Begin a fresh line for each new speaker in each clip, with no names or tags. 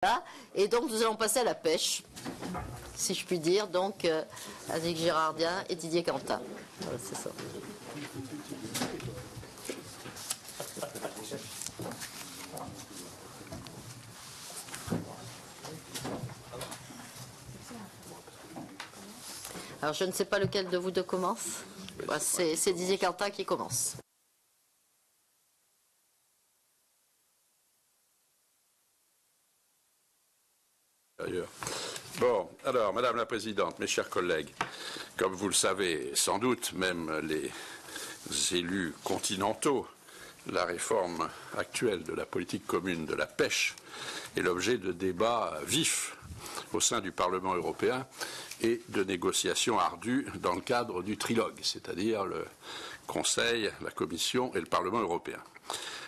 Voilà. Et donc nous allons passer à la pêche, si je puis dire, donc avec Gérardien et Didier Quentin. Voilà, c'est ça. Alors je ne sais pas lequel de vous deux commence. Voilà, c'est Didier Quentin qui commence.
Bon, alors, Madame la Présidente, mes chers collègues, comme vous le savez, sans doute même les élus continentaux, la réforme actuelle de la politique commune de la pêche est l'objet de débats vifs au sein du Parlement européen et de négociations ardues dans le cadre du trilogue, c'est-à-dire le Conseil, la Commission et le Parlement européen.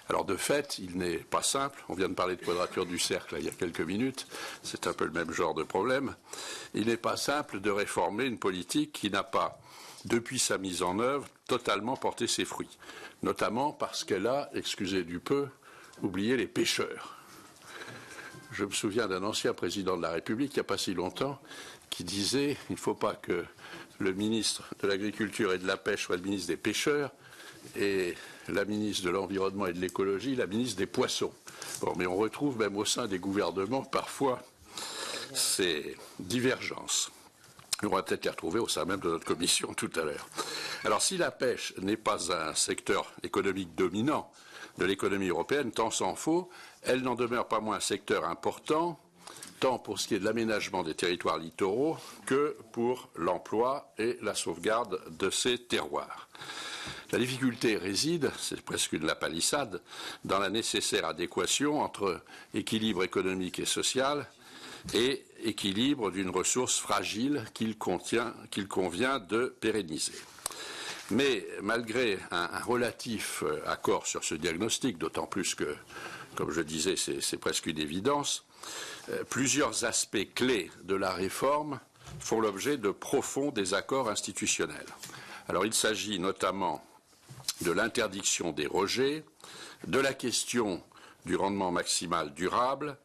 Alors de fait, il n'est pas simple, on vient de parler de quadrature du cercle il y a quelques minutes, c'est un peu le même genre de problème, il n'est pas simple de réformer une politique qui n'a pas, depuis sa mise en œuvre, totalement porté ses fruits, notamment parce qu'elle a, excusez du peu, oublié les pêcheurs. Je me souviens d'un ancien président de la République, il n'y a pas si longtemps, qui disait il ne faut pas que le ministre de l'Agriculture et de la Pêche soit le ministre des pêcheurs, et la ministre de l'Environnement et de l'Écologie, la ministre des Poissons. Bon, mais on retrouve même au sein des gouvernements parfois ces divergences. On va peut-être les retrouver au sein même de notre commission tout à l'heure. Alors si la pêche n'est pas un secteur économique dominant de l'économie européenne, tant s'en faut, elle n'en demeure pas moins un secteur important, tant pour ce qui est de l'aménagement des territoires littoraux que pour l'emploi et la sauvegarde de ces terroirs. La difficulté réside, c'est presque une lapalissade, dans la nécessaire adéquation entre équilibre économique et social et équilibre d'une ressource fragile qu'il convient de pérenniser. Mais malgré un relatif accord sur ce diagnostic, d'autant plus que, comme je disais, c'est presque une évidence, plusieurs aspects clés de la réforme font l'objet de profonds désaccords institutionnels. Alors il s'agit notamment de l'interdiction des rejets, de la question du rendement maximal durable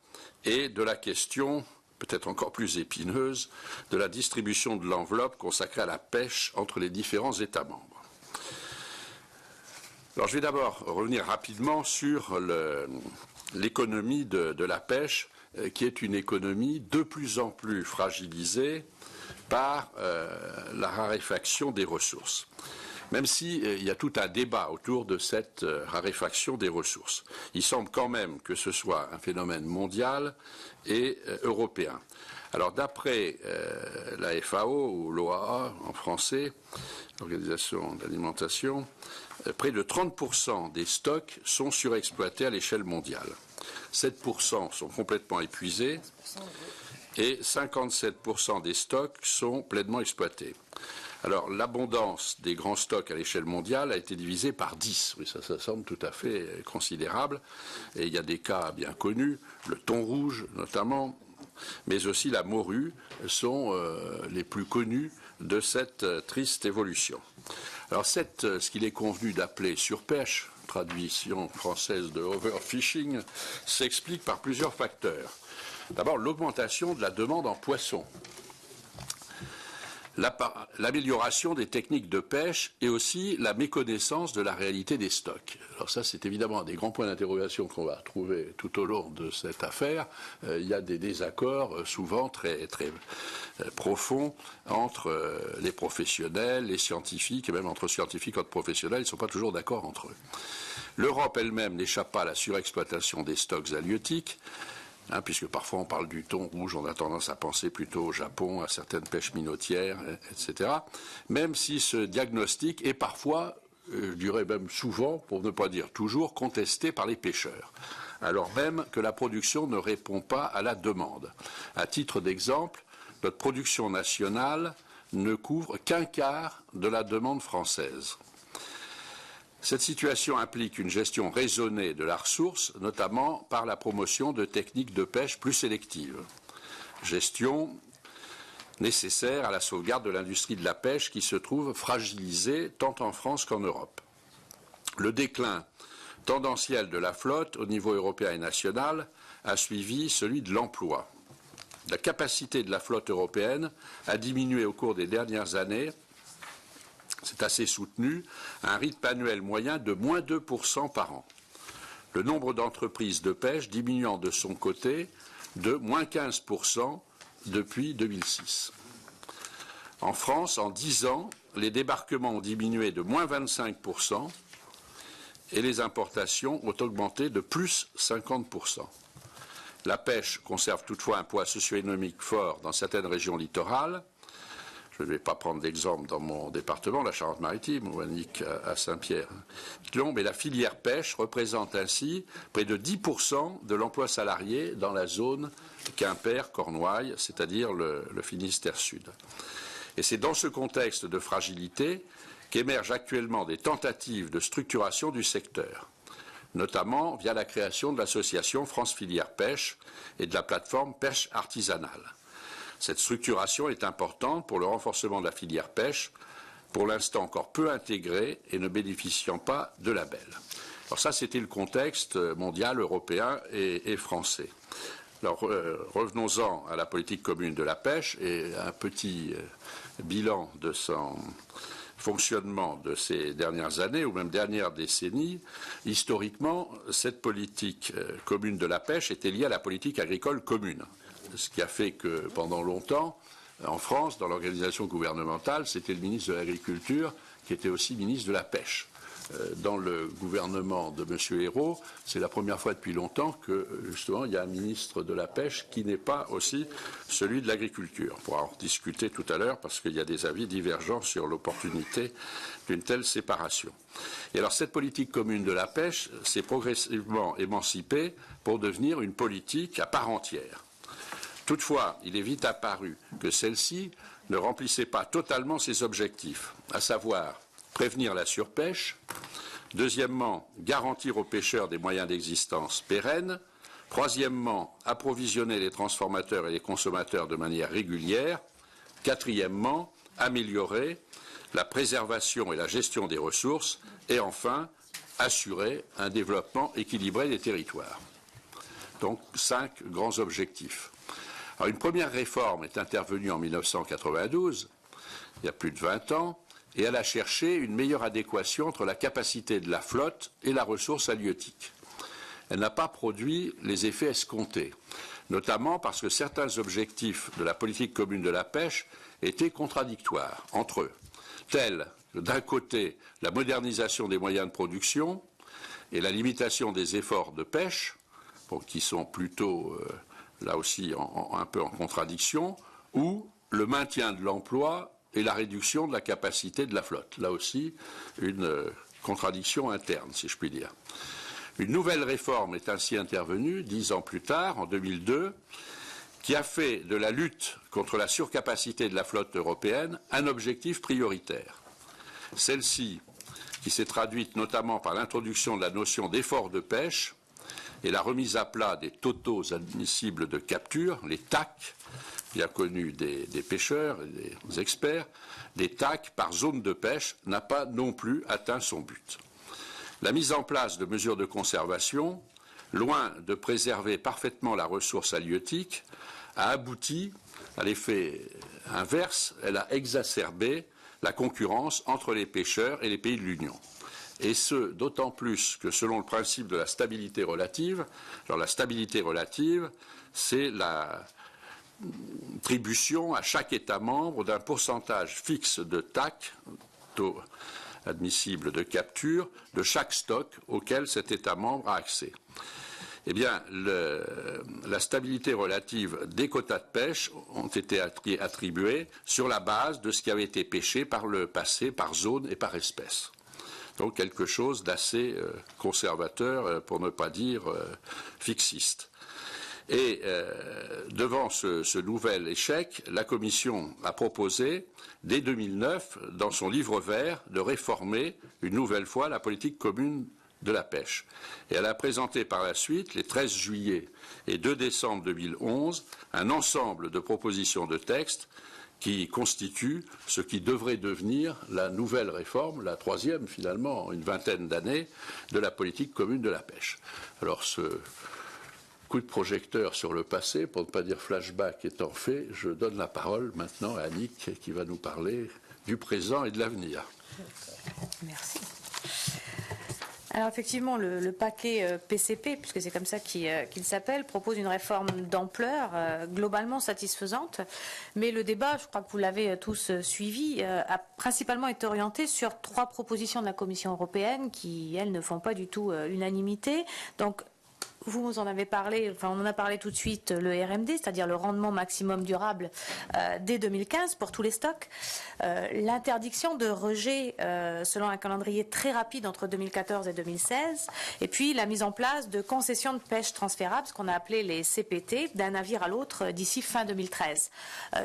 et de la question, peut-être encore plus épineuse, de la distribution de l'enveloppe consacrée à la pêche entre les différents États membres. Alors je vais d'abord revenir rapidement sur l'économie de la pêche, qui est une économie de plus en plus fragilisée par la raréfaction des ressources. Même s'il y a tout un débat autour de cette raréfaction des ressources. Il semble quand même que ce soit un phénomène mondial et européen. Alors d'après la FAO ou l'OAA en français, l'Organisation de l'alimentation, près de 30% des stocks sont surexploités à l'échelle mondiale. 7% sont complètement épuisés et 57% des stocks sont pleinement exploités. Alors, l'abondance des grands stocks à l'échelle mondiale a été divisée par 10. Oui, ça semble tout à fait considérable. Et il y a des cas bien connus, le thon rouge notamment, mais aussi la morue sont les plus connus de cette triste évolution. Alors, ce qu'il est convenu d'appeler surpêche, traduction française de overfishing, s'explique par plusieurs facteurs. D'abord, l'augmentation de la demande en poissons. L'amélioration des techniques de pêche et aussi la méconnaissance de la réalité des stocks. Alors ça, c'est évidemment un des grands points d'interrogation qu'on va retrouver tout au long de cette affaire. Il y a des désaccords souvent très, très profonds entre les professionnels, les scientifiques, et même entre scientifiques et entre professionnels, ils ne sont pas toujours d'accord entre eux. L'Europe elle-même n'échappe pas à la surexploitation des stocks halieutiques. Puisque parfois on parle du thon rouge, on a tendance à penser plutôt au Japon, à certaines pêches minotières, etc. Même si ce diagnostic est parfois, je dirais même souvent, pour ne pas dire toujours, contesté par les pêcheurs, alors même que la production ne répond pas à la demande. À titre d'exemple, notre production nationale ne couvre qu'un quart de la demande française. Cette situation implique une gestion raisonnée de la ressource, notamment par la promotion de techniques de pêche plus sélectives. Gestion nécessaire à la sauvegarde de l'industrie de la pêche qui se trouve fragilisée tant en France qu'en Europe. Le déclin tendanciel de la flotte au niveau européen et national a suivi celui de l'emploi. La capacité de la flotte européenne a diminué au cours des dernières années, c'est assez soutenu, à un rythme annuel moyen de moins 2% par an. Le nombre d'entreprises de pêche diminuant de son côté de moins 15% depuis 2006. En France, en 10 ans, les débarquements ont diminué de moins 25% et les importations ont augmenté de plus 50%. La pêche conserve toutefois un poids socio-économique fort dans certaines régions littorales. Je ne vais pas prendre d'exemple dans mon département, la Charente-Maritime, ou Annick à Saint-Pierre. Mais la filière pêche représente ainsi près de 10% de l'emploi salarié dans la zone Quimper-Cornouailles, c'est-à-dire le Finistère Sud. Et c'est dans ce contexte de fragilité qu'émergent actuellement des tentatives de structuration du secteur, notamment via la création de l'association France Filière Pêche et de la plateforme Pêche Artisanale. Cette structuration est importante pour le renforcement de la filière pêche, pour l'instant encore peu intégrée et ne bénéficiant pas de label. Alors ça, c'était le contexte mondial, européen et français. Alors revenons-en à la politique commune de la pêche et un petit bilan de son fonctionnement de ces dernières années ou même dernières décennies. Historiquement, cette politique commune de la pêche était liée à la politique agricole commune. Ce qui a fait que pendant longtemps, en France, dans l'organisation gouvernementale, c'était le ministre de l'Agriculture qui était aussi ministre de la Pêche. Dans le gouvernement de M. Ayrault, c'est la première fois depuis longtemps que, justement, il y a un ministre de la Pêche qui n'est pas aussi celui de l'Agriculture. On pourra en discuter tout à l'heure parce qu'il y a des avis divergents sur l'opportunité d'une telle séparation. Et alors, cette politique commune de la pêche s'est progressivement émancipée pour devenir une politique à part entière. Toutefois, il est vite apparu que celle-ci ne remplissait pas totalement ses objectifs, à savoir prévenir la surpêche, deuxièmement, garantir aux pêcheurs des moyens d'existence pérennes, troisièmement, approvisionner les transformateurs et les consommateurs de manière régulière, quatrièmement, améliorer la préservation et la gestion des ressources, et enfin, assurer un développement équilibré des territoires. Donc, 5 grands objectifs. Alors, une première réforme est intervenue en 1992, il y a plus de 20 ans, et elle a cherché une meilleure adéquation entre la capacité de la flotte et la ressource halieutique. Elle n'a pas produit les effets escomptés, notamment parce que certains objectifs de la politique commune de la pêche étaient contradictoires entre eux, tels que d'un côté la modernisation des moyens de production et la limitation des efforts de pêche, qui sont plutôt là aussi un peu en contradiction, ou le maintien de l'emploi et la réduction de la capacité de la flotte. Là aussi, une contradiction interne, si je puis dire. Une nouvelle réforme est ainsi intervenue 10 ans plus tard, en 2002, qui a fait de la lutte contre la surcapacité de la flotte européenne un objectif prioritaire. Celle-ci, qui s'est traduite notamment par l'introduction de la notion d'effort de pêche et la remise à plat des totaux admissibles de capture, les TAC, bien connus des pêcheurs et des experts, des TAC par zone de pêche, n'a pas non plus atteint son but. La mise en place de mesures de conservation, loin de préserver parfaitement la ressource halieutique, a abouti à l'effet inverse, elle a exacerbé la concurrence entre les pêcheurs et les pays de l'Union. Et ce, d'autant plus que selon le principe de la stabilité relative, alors la stabilité relative, c'est la attribution à chaque État membre d'un pourcentage fixe de TAC, taux admissible de capture, de chaque stock auquel cet État membre a accès. Eh bien, la stabilité relative des quotas de pêche ont été attribués sur la base de ce qui avait été pêché par le passé, par zone et par espèce. Donc quelque chose d'assez conservateur, pour ne pas dire fixiste. Et devant ce nouvel échec, la Commission a proposé, dès 2009, dans son livre vert, de réformer une nouvelle fois la politique commune de la pêche. Et elle a présenté par la suite, les 13 juillet et 2 décembre 2011, un ensemble de propositions de textes qui constituent ce qui devrait devenir la nouvelle réforme, la troisième finalement en une vingtaine d'années, de la politique commune de la pêche. Alors coup de projecteur sur le passé, pour ne pas dire flashback étant fait, je donne la parole maintenant à Annick qui va nous parler du présent et de l'avenir.
Merci. Alors effectivement, le paquet PCP, puisque c'est comme ça qu'il s'appelle, propose une réforme d'ampleur globalement satisfaisante. Mais le débat, je crois que vous l'avez tous suivi, a principalement été orienté sur 3 propositions de la Commission européenne qui, elles, ne font pas du tout l'unanimité. Donc, vous en avez parlé, enfin on en a parlé tout de suite, le RMD, c'est-à-dire le rendement maximum durable dès 2015 pour tous les stocks, l'interdiction de rejet selon un calendrier très rapide entre 2014 et 2016, et puis la mise en place de concessions de pêche transférables, ce qu'on a appelé les CPT, d'un navire à l'autre d'ici fin 2013.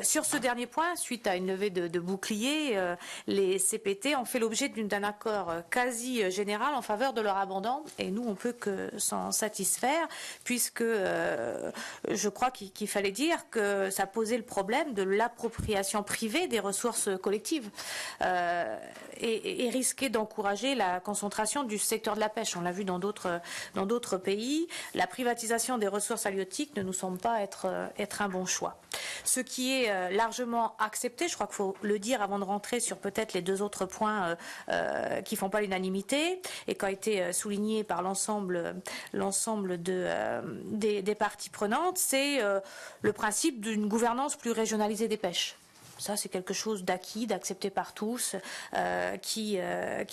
Sur ce dernier point, suite à une levée de boucliers, les CPT ont fait l'objet d'un accord quasi général en faveur de leur abandon, et nous on peut que s'en satisfaire, puisque je crois qu'il fallait dire que ça posait le problème de l'appropriation privée des ressources collectives et risquait d'encourager la concentration du secteur de la pêche. On l'a vu dans d'autres pays. La privatisation des ressources halieutiques ne nous semble pas être un bon choix. Ce qui est largement accepté, je crois qu'il faut le dire avant de rentrer sur peut-être les 2 autres points qui ne font pas l'unanimité et qui ont été soulignés par l'ensemble des parties prenantes, c'est le principe d'une gouvernance plus régionalisée des pêches. Ça, c'est quelque chose d'acquis, d'accepté par tous, qui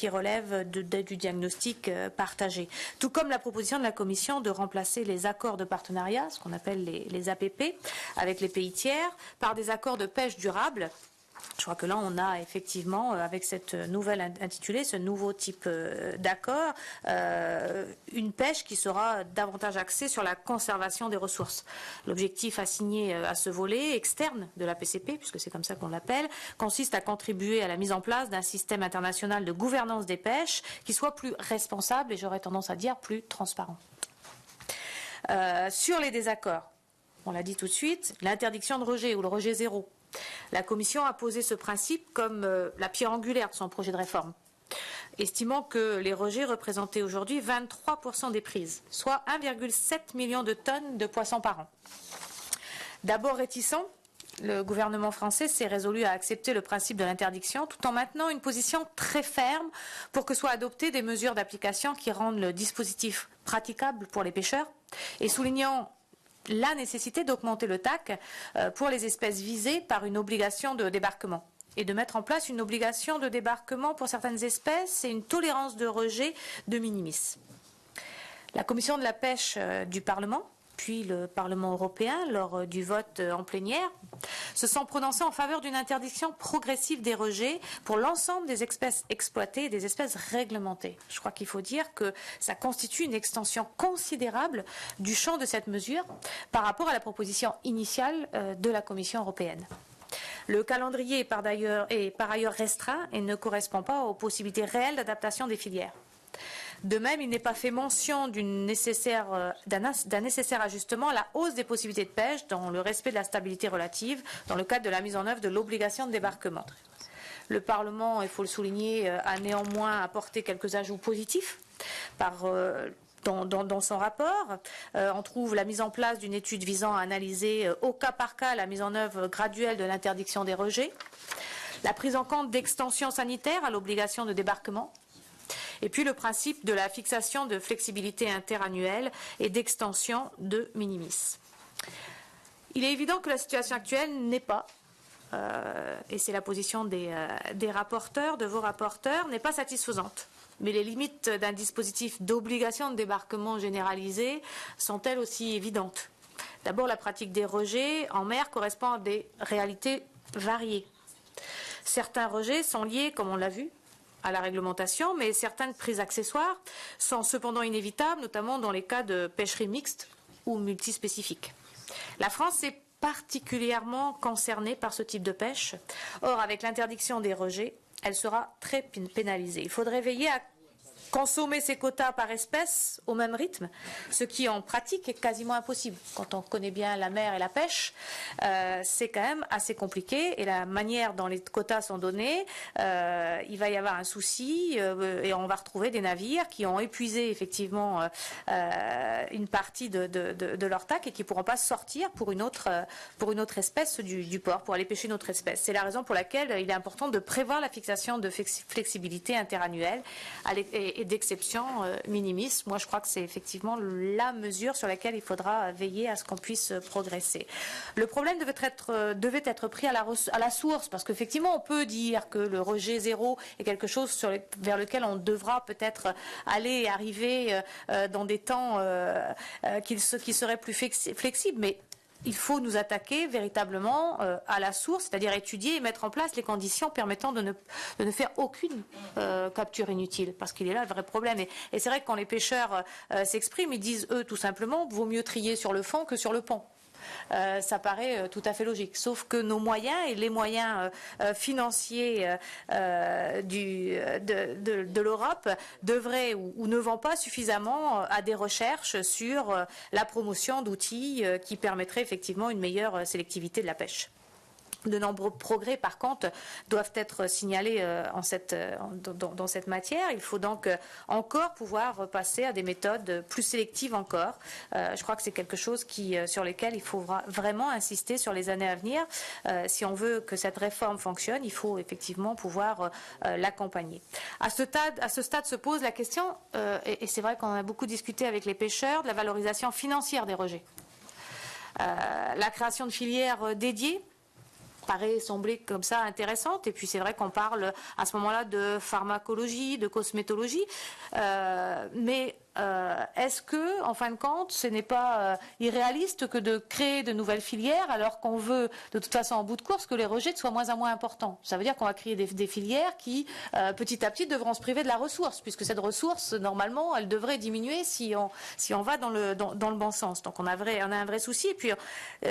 relève du diagnostic partagé. Tout comme la proposition de la Commission de remplacer les accords de partenariat, ce qu'on appelle les APP, avec les pays tiers, par des accords de pêche durable. Je crois que là, on a effectivement, avec cette nouvelle intitulée, ce nouveau type d'accord, une pêche qui sera davantage axée sur la conservation des ressources. L'objectif assigné à ce volet externe de la PCP, puisque c'est comme ça qu'on l'appelle, consiste à contribuer à la mise en place d'un système international de gouvernance des pêches qui soit plus responsable et j'aurais tendance à dire plus transparent. Sur les désaccords, on l'a dit tout de suite, l'interdiction de rejet ou le rejet zéro. La Commission a posé ce principe comme la pierre angulaire de son projet de réforme, estimant que les rejets représentaient aujourd'hui 23% des prises, soit 1,7 million de tonnes de poissons par an. D'abord réticent, le gouvernement français s'est résolu à accepter le principe de l'interdiction tout en maintenant une position très ferme pour que soient adoptées des mesures d'application qui rendent le dispositif praticable pour les pêcheurs et soulignant la nécessité d'augmenter le TAC pour les espèces visées par une obligation de débarquement et de mettre en place une obligation de débarquement pour certaines espèces et une tolérance de rejet de minimis. La commission de la pêche du Parlement, puis le Parlement européen, lors du vote en plénière, se sont prononcés en faveur d'une interdiction progressive des rejets pour l'ensemble des espèces exploitées et des espèces réglementées. Je crois qu'il faut dire que ça constitue une extension considérable du champ de cette mesure par rapport à la proposition initiale de la Commission européenne. Le calendrier est par ailleurs restreint et ne correspond pas aux possibilités réelles d'adaptation des filières. De même, il n'est pas fait mention d'un nécessaire ajustement à la hausse des possibilités de pêche dans le respect de la stabilité relative dans le cadre de la mise en œuvre de l'obligation de débarquement. Le Parlement, il faut le souligner, a néanmoins apporté quelques ajouts positifs dans son rapport. On trouve la mise en place d'une étude visant à analyser au cas par cas la mise en œuvre graduelle de l'interdiction des rejets, la prise en compte d'extensions sanitaires à l'obligation de débarquement, et puis le principe de la fixation de flexibilité interannuelle et d'extension de minimis. Il est évident que la situation actuelle n'est pas, et c'est la position des rapporteurs, de vos rapporteurs, n'est pas satisfaisante. Mais les limites d'un dispositif d'obligation de débarquement généralisé sont elles aussi évidentes. D'abord, la pratique des rejets en mer correspond à des réalités variées. Certains rejets sont liés, comme on l'a vu, à la réglementation, mais certaines prises accessoires sont cependant inévitables, notamment dans les cas de pêcherie mixte ou multispécifique. La France est particulièrement concernée par ce type de pêche. Or, avec l'interdiction des rejets, elle sera très pénalisée. Il faudrait veiller à consommer ces quotas par espèce au même rythme, ce qui en pratique est quasiment impossible. Quand on connaît bien la mer et la pêche, c'est quand même assez compliqué, et la manière dont les quotas sont donnés, il va y avoir un souci, et on va retrouver des navires qui ont épuisé effectivement une partie de leur TAC et qui ne pourront pas sortir pour une autre espèce du port, pour aller pêcher une autre espèce. C'est la raison pour laquelle il est important de prévoir la fixation de flexibilité interannuelle et d'exception minimis. Moi, je crois que c'est effectivement la mesure sur laquelle il faudra veiller à ce qu'on puisse progresser. Le problème devait être pris à la source, parce qu'effectivement, on peut dire que le rejet zéro est quelque chose vers lequel on devra peut-être aller et arriver dans des temps qui seraient plus flexibles, mais il faut nous attaquer véritablement à la source, c'est-à-dire étudier et mettre en place les conditions permettant de ne faire aucune capture inutile, parce qu'il est là le vrai problème. Et c'est vrai que quand les pêcheurs s'expriment, ils disent, eux, tout simplement, vaut mieux trier sur le fond que sur le pont. Ça paraît tout à fait logique, sauf que nos moyens et les moyens financiers de l'Europe devraient ou ne vont pas suffisamment à des recherches sur la promotion d'outils qui permettraient effectivement une meilleure sélectivité de la pêche. De nombreux progrès, par contre, doivent être signalés dans cette matière. Il faut donc encore pouvoir passer à des méthodes plus sélectives encore. Je crois que c'est quelque chose sur lequel il faudra vraiment insister sur les années à venir. Si on veut que cette réforme fonctionne, il faut effectivement pouvoir l'accompagner. À ce stade se pose la question, et c'est vrai qu'on a beaucoup discuté avec les pêcheurs, de la valorisation financière des rejets. La création de filières dédiées paraît sembler comme ça intéressante, et puis c'est vrai qu'on parle à ce moment-là de pharmacologie, de cosmétologie, mais est-ce que, en fin de compte, ce n'est pas irréaliste que de créer de nouvelles filières alors qu'on veut, de toute façon, en bout de course, que les rejets soient moins en moins importants? Ça veut dire qu'on va créer des filières qui, petit à petit, devront se priver de la ressource, puisque cette ressource, normalement, elle devrait diminuer si on va dans le bon sens. Donc on a un vrai souci. Et puis,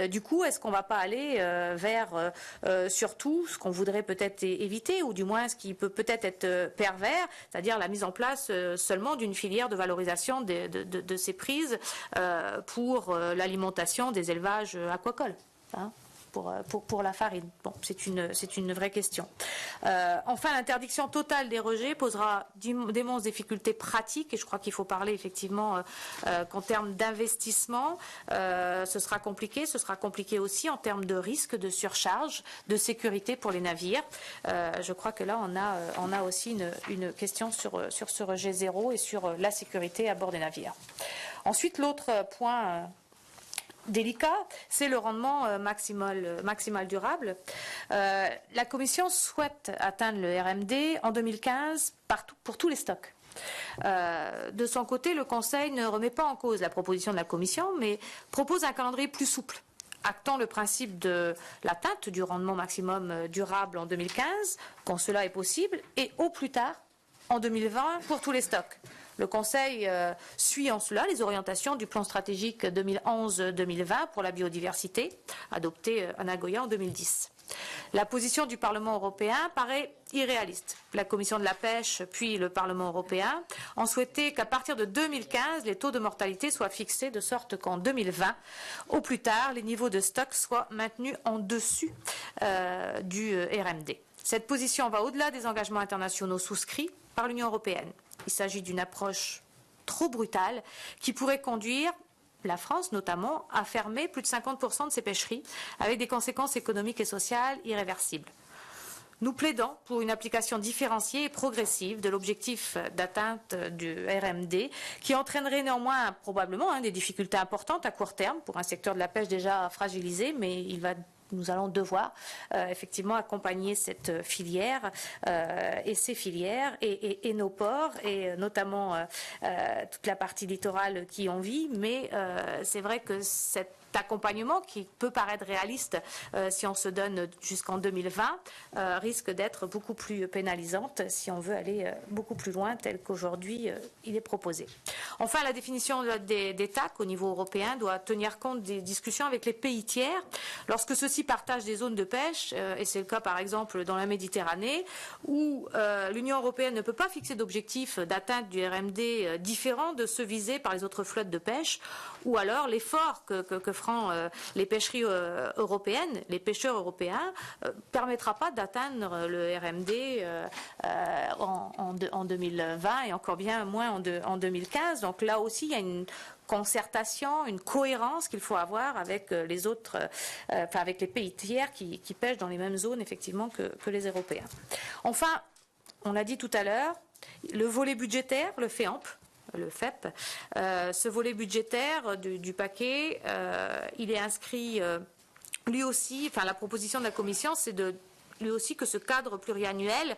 du coup, est-ce qu'on ne va pas aller vers surtout ce qu'on voudrait peut-être éviter, ou du moins ce qui peut peut-être être pervers, c'est-à-dire la mise en place seulement d'une filière de valorisation de ces prises pour l'alimentation des élevages aquacoles, hein, pour la farine. Bon, c'est une vraie question. Enfin, l'interdiction totale des rejets posera d'immenses difficultés pratiques, et je crois qu'il faut parler effectivement qu'en termes d'investissement, ce sera compliqué aussi en termes de risque de surcharge, de sécurité pour les navires. Je crois que là, on a aussi une question sur ce rejet zéro et sur la sécurité à bord des navires. Ensuite, l'autre point délicat, c'est le rendement maximal durable. La Commission souhaite atteindre le RMD en 2015 pour tous les stocks. De son côté, le Conseil ne remet pas en cause la proposition de la Commission, mais propose un calendrier plus souple, actant le principe de l'atteinte du rendement maximum durable en 2015, quand cela est possible, et au plus tard en 2020 pour tous les stocks. Le Conseil suit en cela les orientations du plan stratégique 2011-2020 pour la biodiversité, adopté à Nagoya en 2010. La position du Parlement européen paraît irréaliste. La Commission de la pêche, puis le Parlement européen, ont souhaité qu'à partir de 2015, les taux de mortalité soient fixés de sorte qu'en 2020, au plus tard, les niveaux de stock soient maintenus en dessus du RMD. Cette position va au-delà des engagements internationaux souscrits par l'Union européenne. Il s'agit d'une approche trop brutale qui pourrait conduire la France notamment à fermer plus de 50% de ses pêcheries avec des conséquences économiques et sociales irréversibles. Nous plaidons pour une application différenciée et progressive de l'objectif d'atteinte du RMD qui entraînerait néanmoins probablement des difficultés importantes à court terme pour un secteur de la pêche déjà fragilisé, mais nous allons devoir effectivement accompagner cette filière et ces filières et nos ports et notamment toute la partie littorale qui en vit, mais c'est vrai que cette accompagnement qui peut paraître réaliste si on se donne jusqu'en 2020 risque d'être beaucoup plus pénalisante si on veut aller beaucoup plus loin tel qu'aujourd'hui il est proposé. Enfin, la définition des TAC au niveau européen doit tenir compte des discussions avec les pays tiers lorsque ceux-ci partagent des zones de pêche et c'est le cas par exemple dans la Méditerranée où l'Union européenne ne peut pas fixer d'objectifs d'atteinte du RMD différents de ceux visés par les autres flottes de pêche ou alors l'effort que feront les pêcheries européennes, les pêcheurs européens, permettra pas d'atteindre le RMD en 2020 et encore bien moins en 2015. Donc là aussi, il y a une concertation, une cohérence qu'il faut avoir avec les autres, avec les pays tiers qui pêchent dans les mêmes zones effectivement que les Européens. Enfin, on l'a dit tout à l'heure, le volet budgétaire, le FEAMP, ce volet budgétaire du paquet, il est inscrit lui aussi, la proposition de la Commission, c'est lui aussi que ce cadre pluriannuel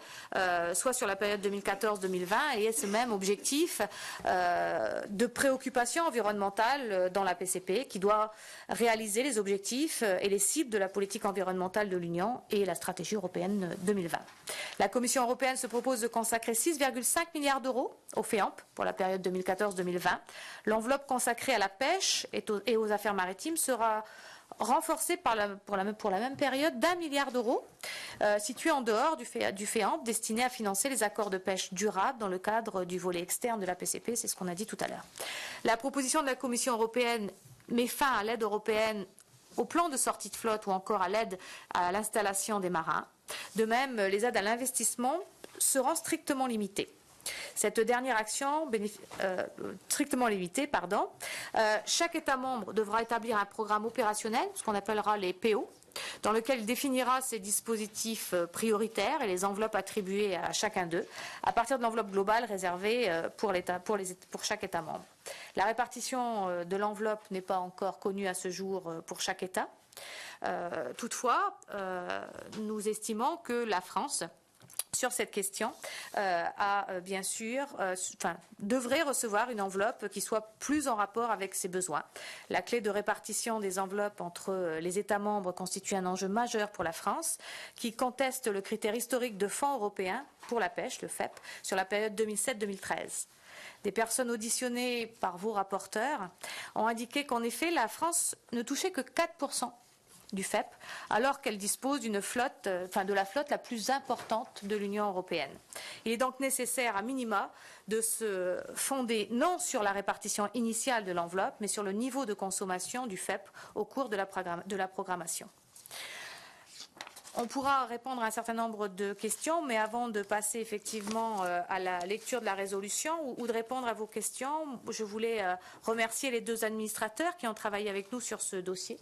soit sur la période 2014-2020 et ait ce même objectif de préoccupation environnementale dans la PCP qui doit réaliser les objectifs et les cibles de la politique environnementale de l'Union et la stratégie européenne 2020. La Commission européenne se propose de consacrer 6,5 milliards d'euros au FEAMP pour la période 2014-2020. L'enveloppe consacrée à la pêche et aux affaires maritimes sera renforcée pour la même période d'1 milliard d'euros, situé en dehors du FEAMP, destiné à financer les accords de pêche durables dans le cadre du volet externe de la PCP, c'est ce qu'on a dit tout à l'heure. La proposition de la Commission européenne met fin à l'aide européenne au plan de sortie de flotte ou encore à l'aide à l'installation des marins. De même, les aides à l'investissement seront strictement limitées. Cette dernière action strictement limitée, chaque État membre devra établir un programme opérationnel, ce qu'on appellera les PO, dans lequel il définira ses dispositifs prioritaires et les enveloppes attribuées à chacun d'eux, à partir de l'enveloppe globale réservée pour chaque État membre. La répartition de l'enveloppe n'est pas encore connue à ce jour pour chaque État. Toutefois, nous estimons que la France, sur cette question, devrait recevoir une enveloppe qui soit plus en rapport avec ses besoins. La clé de répartition des enveloppes entre les États membres constitue un enjeu majeur pour la France, qui conteste le critère historique de fonds européens pour la pêche, le FEP, sur la période 2007-2013. Des personnes auditionnées par vos rapporteurs ont indiqué qu'en effet, la France ne touchait que 4% du FEP, alors qu'elle dispose de la flotte la plus importante de l'Union européenne. Il est donc nécessaire, à minima, de se fonder non sur la répartition initiale de l'enveloppe, mais sur le niveau de consommation du FEP au cours de la programmation. On pourra répondre à un certain nombre de questions, mais avant de passer effectivement à la lecture de la résolution ou de répondre à vos questions, je voulais remercier les deux administrateurs qui ont travaillé avec nous sur ce dossier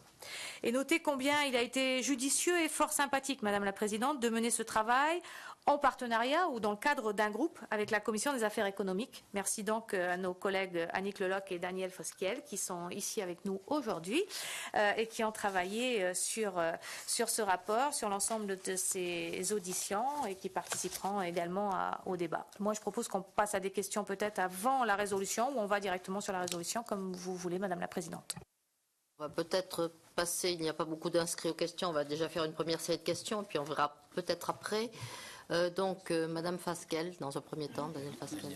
et noter combien il a été judicieux et fort sympathique, Madame la Présidente, de mener ce travail en partenariat ou dans le cadre d'un groupe avec la Commission des affaires économiques. Merci donc à nos collègues Annick Leloc et Daniel Fosquiel qui sont ici avec nous aujourd'hui et qui ont travaillé sur ce rapport, sur l'ensemble de ces auditions et qui participeront également au débat. Moi, je propose qu'on passe à des questions peut-être avant la résolution ou on va directement sur la résolution comme vous voulez, Madame la Présidente.
On va peut-être passer, il n'y a pas beaucoup d'inscrits aux questions, on va déjà faire une première série de questions et puis on verra peut-être après. Madame Fasquelle, dans un premier temps, Daniel Fasquelle.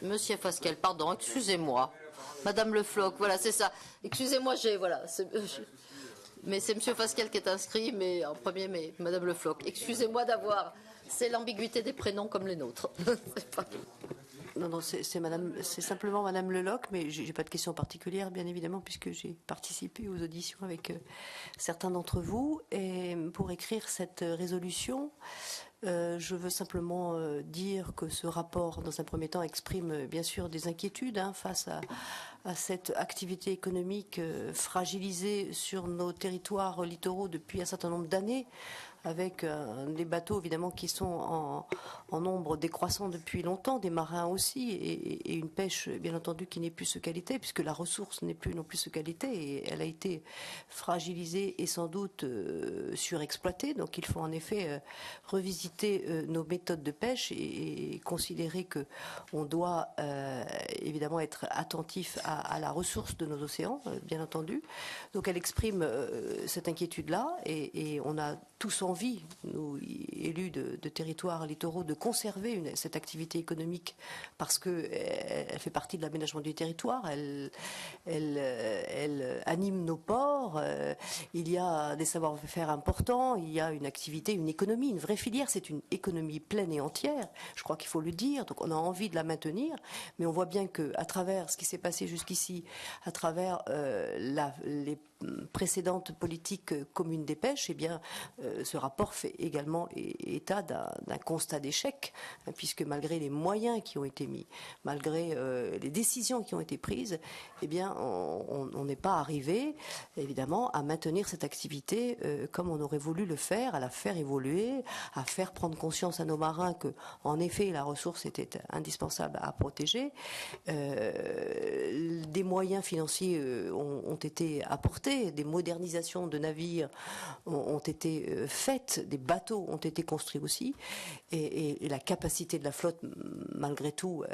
Monsieur Fasquelle, pardon, excusez-moi. Madame Le Floch, voilà, c'est ça. Excusez-moi, mais c'est Monsieur Fasquelle qui est inscrit, mais en premier, mais Madame Le Floch. Excusez-moi d'avoir. C'est l'ambiguïté des prénoms comme les nôtres.
Non, c'est simplement Madame Leloc, mais j'ai pas de question particulière, bien évidemment, puisque j'ai participé aux auditions avec certains d'entre vous. Et pour écrire cette résolution, je veux simplement dire que ce rapport, dans un premier temps, exprime bien sûr des inquiétudes face à cette activité économique fragilisée sur nos territoires littoraux depuis un certain nombre d'années, avec des bateaux évidemment qui sont en nombre décroissant depuis longtemps, des marins aussi, et une pêche bien entendu qui n'est plus de qualité, puisque la ressource n'est plus non plus de qualité, et elle a été fragilisée et sans doute surexploitée. Donc il faut en effet revisiter revisiter nos méthodes de pêche et considérer que on doit évidemment être attentif à la ressource de nos océans, bien entendu. Donc elle exprime cette inquiétude-là et on a tous envie, nous élus de territoires littoraux, de conserver cette activité économique parce qu'elle fait partie de l'aménagement du territoire, elle anime nos ports, il y a des savoir-faire importants, il y a une activité, une économie, une vraie filière, c'est une économie pleine et entière, je crois qu'il faut le dire, donc on a envie de la maintenir, mais on voit bien qu'à travers ce qui s'est passé jusqu'ici, à travers les précédentes politiques communes des pêches, eh bien, ce rapport fait également état d'un constat d'échec, hein, puisque malgré les moyens qui ont été mis, malgré les décisions qui ont été prises, eh bien, on n'est pas arrivé, évidemment, à maintenir cette activité comme on aurait voulu le faire, à la faire évoluer, à faire prendre conscience à nos marins que, en effet, la ressource était indispensable à protéger. Des moyens financiers ont été apportés, des modernisations de navires ont été faites, des bateaux ont été construits aussi, et la capacité de la flotte, malgré tout,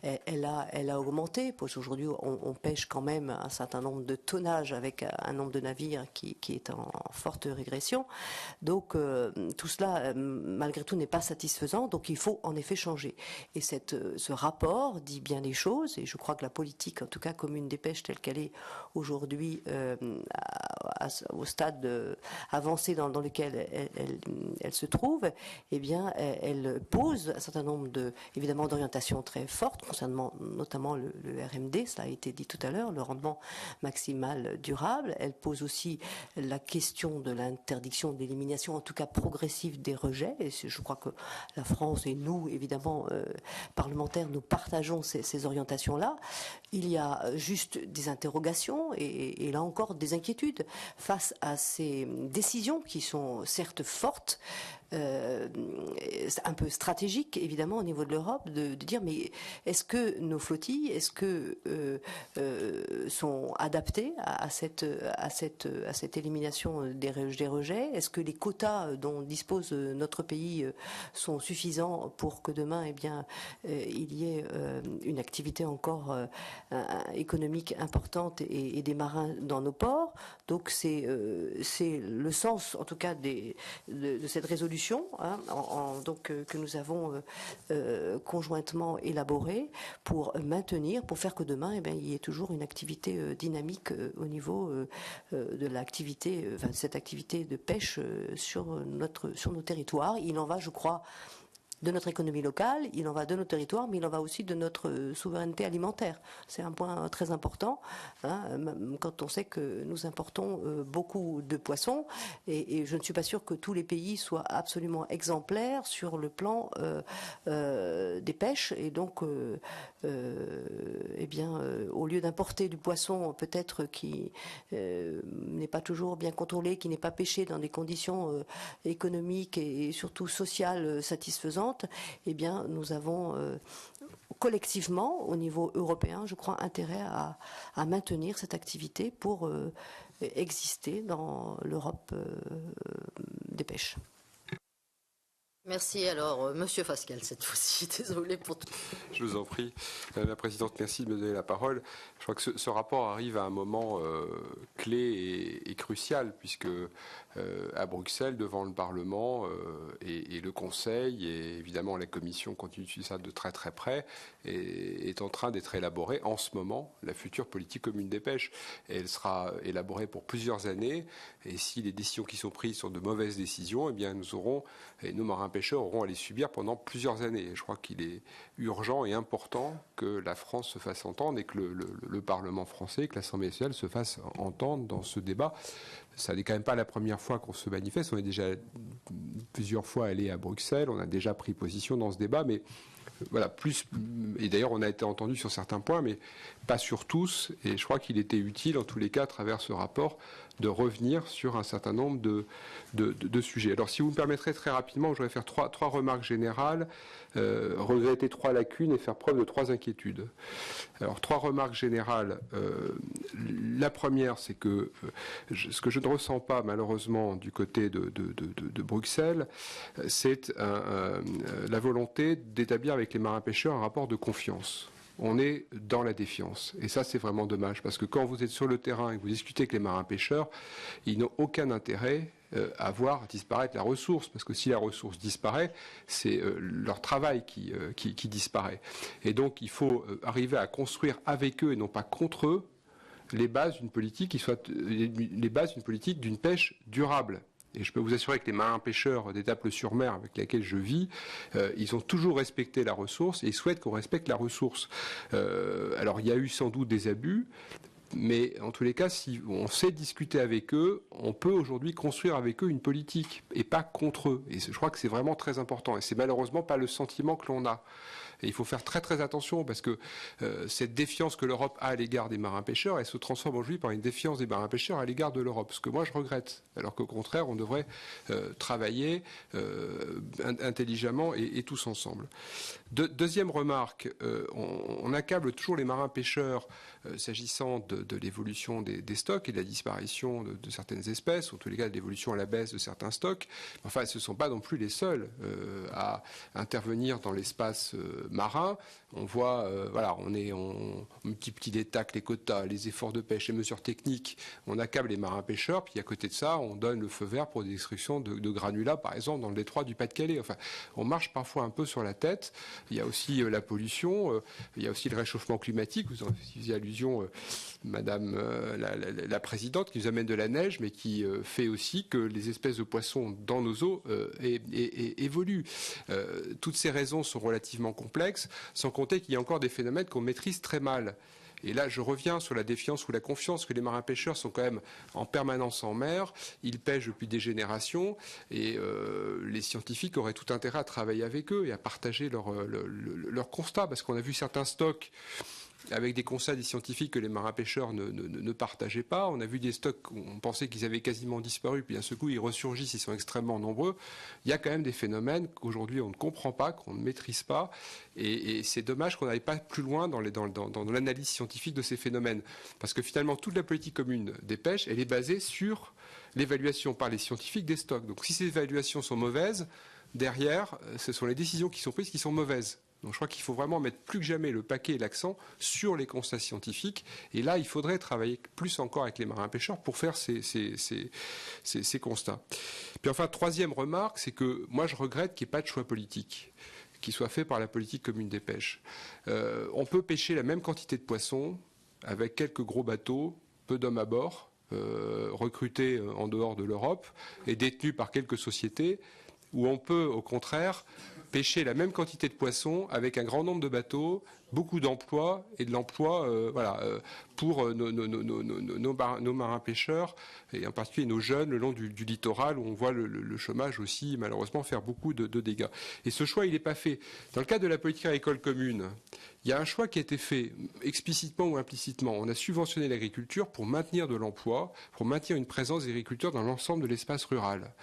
elle a augmenté. Aujourd'hui, on pêche quand même un certain nombre de tonnages avec un nombre de navires qui est en forte régression. Donc tout cela, malgré tout, n'est pas satisfaisant. Donc il faut en effet changer. Et ce rapport dit bien les choses, et je crois que la politique, en tout cas commune des pêches telle qu'elle est aujourd'hui, au stade avancé dans lequel elle se trouve, eh bien, elle pose un certain nombre évidemment d'orientations très fortes concernant notamment le RMD, cela a été dit tout à l'heure, le rendement maximal durable. Elle pose aussi la question de l'interdiction de l'élimination, en tout cas progressive, des rejets. Et je crois que la France et nous, évidemment, parlementaires, nous partageons ces orientations-là. Il y a juste des interrogations et là encore des inquiétudes face à ces décisions qui sont certes fortes, un peu stratégique évidemment au niveau de l'Europe, de dire mais est-ce que nos flottilles, est-ce que sont adaptées à cette élimination des rejets? Est-ce que les quotas dont dispose notre pays sont suffisants pour que demain il y ait une activité encore économique importante et des marins dans nos ports? Donc c'est le sens en tout cas de cette résolution que nous avons conjointement élaborée pour maintenir, pour faire que demain il y ait toujours une activité dynamique au niveau de l'activité, cette activité de pêche sur nos territoires. Il en va, je crois, de notre économie locale, il en va de nos territoires, mais il en va aussi de notre souveraineté alimentaire. C'est un point très important, hein, quand on sait que nous importons beaucoup de poissons, et je ne suis pas sûre que tous les pays soient absolument exemplaires sur le plan des pêches, et donc au lieu d'importer du poisson peut-être qui n'est pas toujours bien contrôlé, qui n'est pas pêché dans des conditions économiques et surtout sociales satisfaisantes, eh bien, nous avons collectivement, au niveau européen, je crois, intérêt à maintenir cette activité pour exister dans l'Europe des pêches.
Merci. Alors, Monsieur Fasquelle, cette fois-ci, désolé pour tout.
Je vous en prie. Madame la Présidente, merci de me donner la parole. Je crois que ce rapport arrive à un moment clé et crucial, puisque à Bruxelles, devant le Parlement et le Conseil, et évidemment la Commission continue de suivre ça de très très près, est en train d'être élaborée en ce moment la future politique commune des pêches. Et elle sera élaborée pour plusieurs années, et si les décisions qui sont prises sont de mauvaises décisions, eh bien nos marins pêcheurs auront à les subir pendant plusieurs années. Et je crois qu'il est urgent et important que la France se fasse entendre et que le Parlement français, que l'Assemblée nationale se fasse entendre dans ce débat. Ça n'est quand même pas la première fois qu'on se manifeste. On est déjà plusieurs fois allé à Bruxelles. On a déjà pris position dans ce débat, mais voilà, plus. Et d'ailleurs, on a été entendu sur certains points, mais pas sur tous. Et je crois qu'il était utile, en tous les cas, à travers ce rapport, de revenir sur un certain nombre de sujets. Alors, si vous me permettrez très rapidement, je voudrais faire trois remarques générales, regretter 3 lacunes et faire preuve de 3 inquiétudes. Alors, 3 remarques générales. La première, c'est que ce que je ne ressens pas, malheureusement, du côté de Bruxelles, c'est la volonté d'établir avec les marins-pêcheurs un rapport de confiance. On est dans la défiance. Et ça, c'est vraiment dommage, parce que quand vous êtes sur le terrain et que vous discutez avec les marins-pêcheurs, ils n'ont aucun intérêt à voir disparaître la ressource, parce que si la ressource disparaît, c'est leur travail qui disparaît. Et donc, il faut arriver à construire avec eux, et non pas contre eux, les bases d'une politique qui soit les bases d'une politique d'une pêche durable. Et je peux vous assurer que les marins-pêcheurs d'Étaples-sur-Mer avec lesquels je vis, ils ont toujours respecté la ressource et ils souhaitent qu'on respecte la ressource. Alors il y a eu sans doute des abus, mais en tous les cas, si on sait discuter avec eux, on peut aujourd'hui construire avec eux une politique et pas contre eux. Et je crois que c'est vraiment très important. Et c'est malheureusement pas le sentiment que l'on a. Et il faut faire très très attention parce que cette défiance que l'Europe a à l'égard des marins-pêcheurs, elle se transforme aujourd'hui par une défiance des marins-pêcheurs à l'égard de l'Europe. Ce que moi je regrette. Alors qu'au contraire, on devrait travailler intelligemment et tous ensemble. Deuxième remarque, on accable toujours les marins-pêcheurs s'agissant de l'évolution des stocks et de la disparition de certaines espèces, ou en tous les cas de l'évolution à la baisse de certains stocks. Enfin, ce ne sont pas non plus les seuls à intervenir dans l'espace marin. On voit, voilà, on multiplie les TAC, les quotas, les efforts de pêche, les mesures techniques. On accable les marins-pêcheurs, puis à côté de ça, on donne le feu vert pour des destructions de granulats, par exemple, dans le détroit du Pas-de-Calais. Enfin, on marche parfois un peu sur la tête. Il y a aussi la pollution, il y a aussi le réchauffement climatique. Vous en faisiez allusion, Madame la Présidente, qui nous amène de la neige, mais qui fait aussi que les espèces de poissons dans nos eaux évoluent. Toutes ces raisons sont relativement complexes, sans compter qu'il y a encore des phénomènes qu'on maîtrise très mal. Et là, je reviens sur la défiance ou la confiance que les marins-pêcheurs sont quand même en permanence en mer. Ils pêchent depuis des générations et les scientifiques auraient tout intérêt à travailler avec eux et à partager leurs constats, parce qu'on a vu certains stocks avec des constats des scientifiques que les marins-pêcheurs ne partageaient pas. On a vu des stocks où on pensait qu'ils avaient quasiment disparu, puis d'un seul coup ils ressurgissent, ils sont extrêmement nombreux. Il y a quand même des phénomènes qu'aujourd'hui on ne comprend pas, qu'on ne maîtrise pas, et c'est dommage qu'on n'aille pas plus loin dans l'analyse scientifique de ces phénomènes. Parce que finalement toute la politique commune des pêches, elle est basée sur l'évaluation par les scientifiques des stocks. Donc si ces évaluations sont mauvaises, derrière, ce sont les décisions qui sont prises qui sont mauvaises. Donc je crois qu'il faut vraiment mettre plus que jamais le paquet et l'accent sur les constats scientifiques. Et là, il faudrait travailler plus encore avec les marins-pêcheurs pour faire ces constats. Puis enfin, troisième remarque, c'est que moi je regrette qu'il n'y ait pas de choix politique qui soit fait par la politique commune des pêches. On peut pêcher la même quantité de poissons avec quelques gros bateaux, peu d'hommes à bord, recrutés en dehors de l'Europe et détenus par quelques sociétés, ou on peut au contraire pêcher la même quantité de poissons avec un grand nombre de bateaux, beaucoup d'emplois et de l'emploi pour nos marins-pêcheurs et en particulier nos jeunes le long du littoral où on voit le chômage aussi malheureusement faire beaucoup de dégâts. Et ce choix, il n'est pas fait. Dans le cadre de la politique agricole commune, il y a un choix qui a été fait explicitement ou implicitement. On a subventionné l'agriculture pour maintenir de l'emploi, pour maintenir une présence des agriculteurs dans l'ensemble de l'espace rural.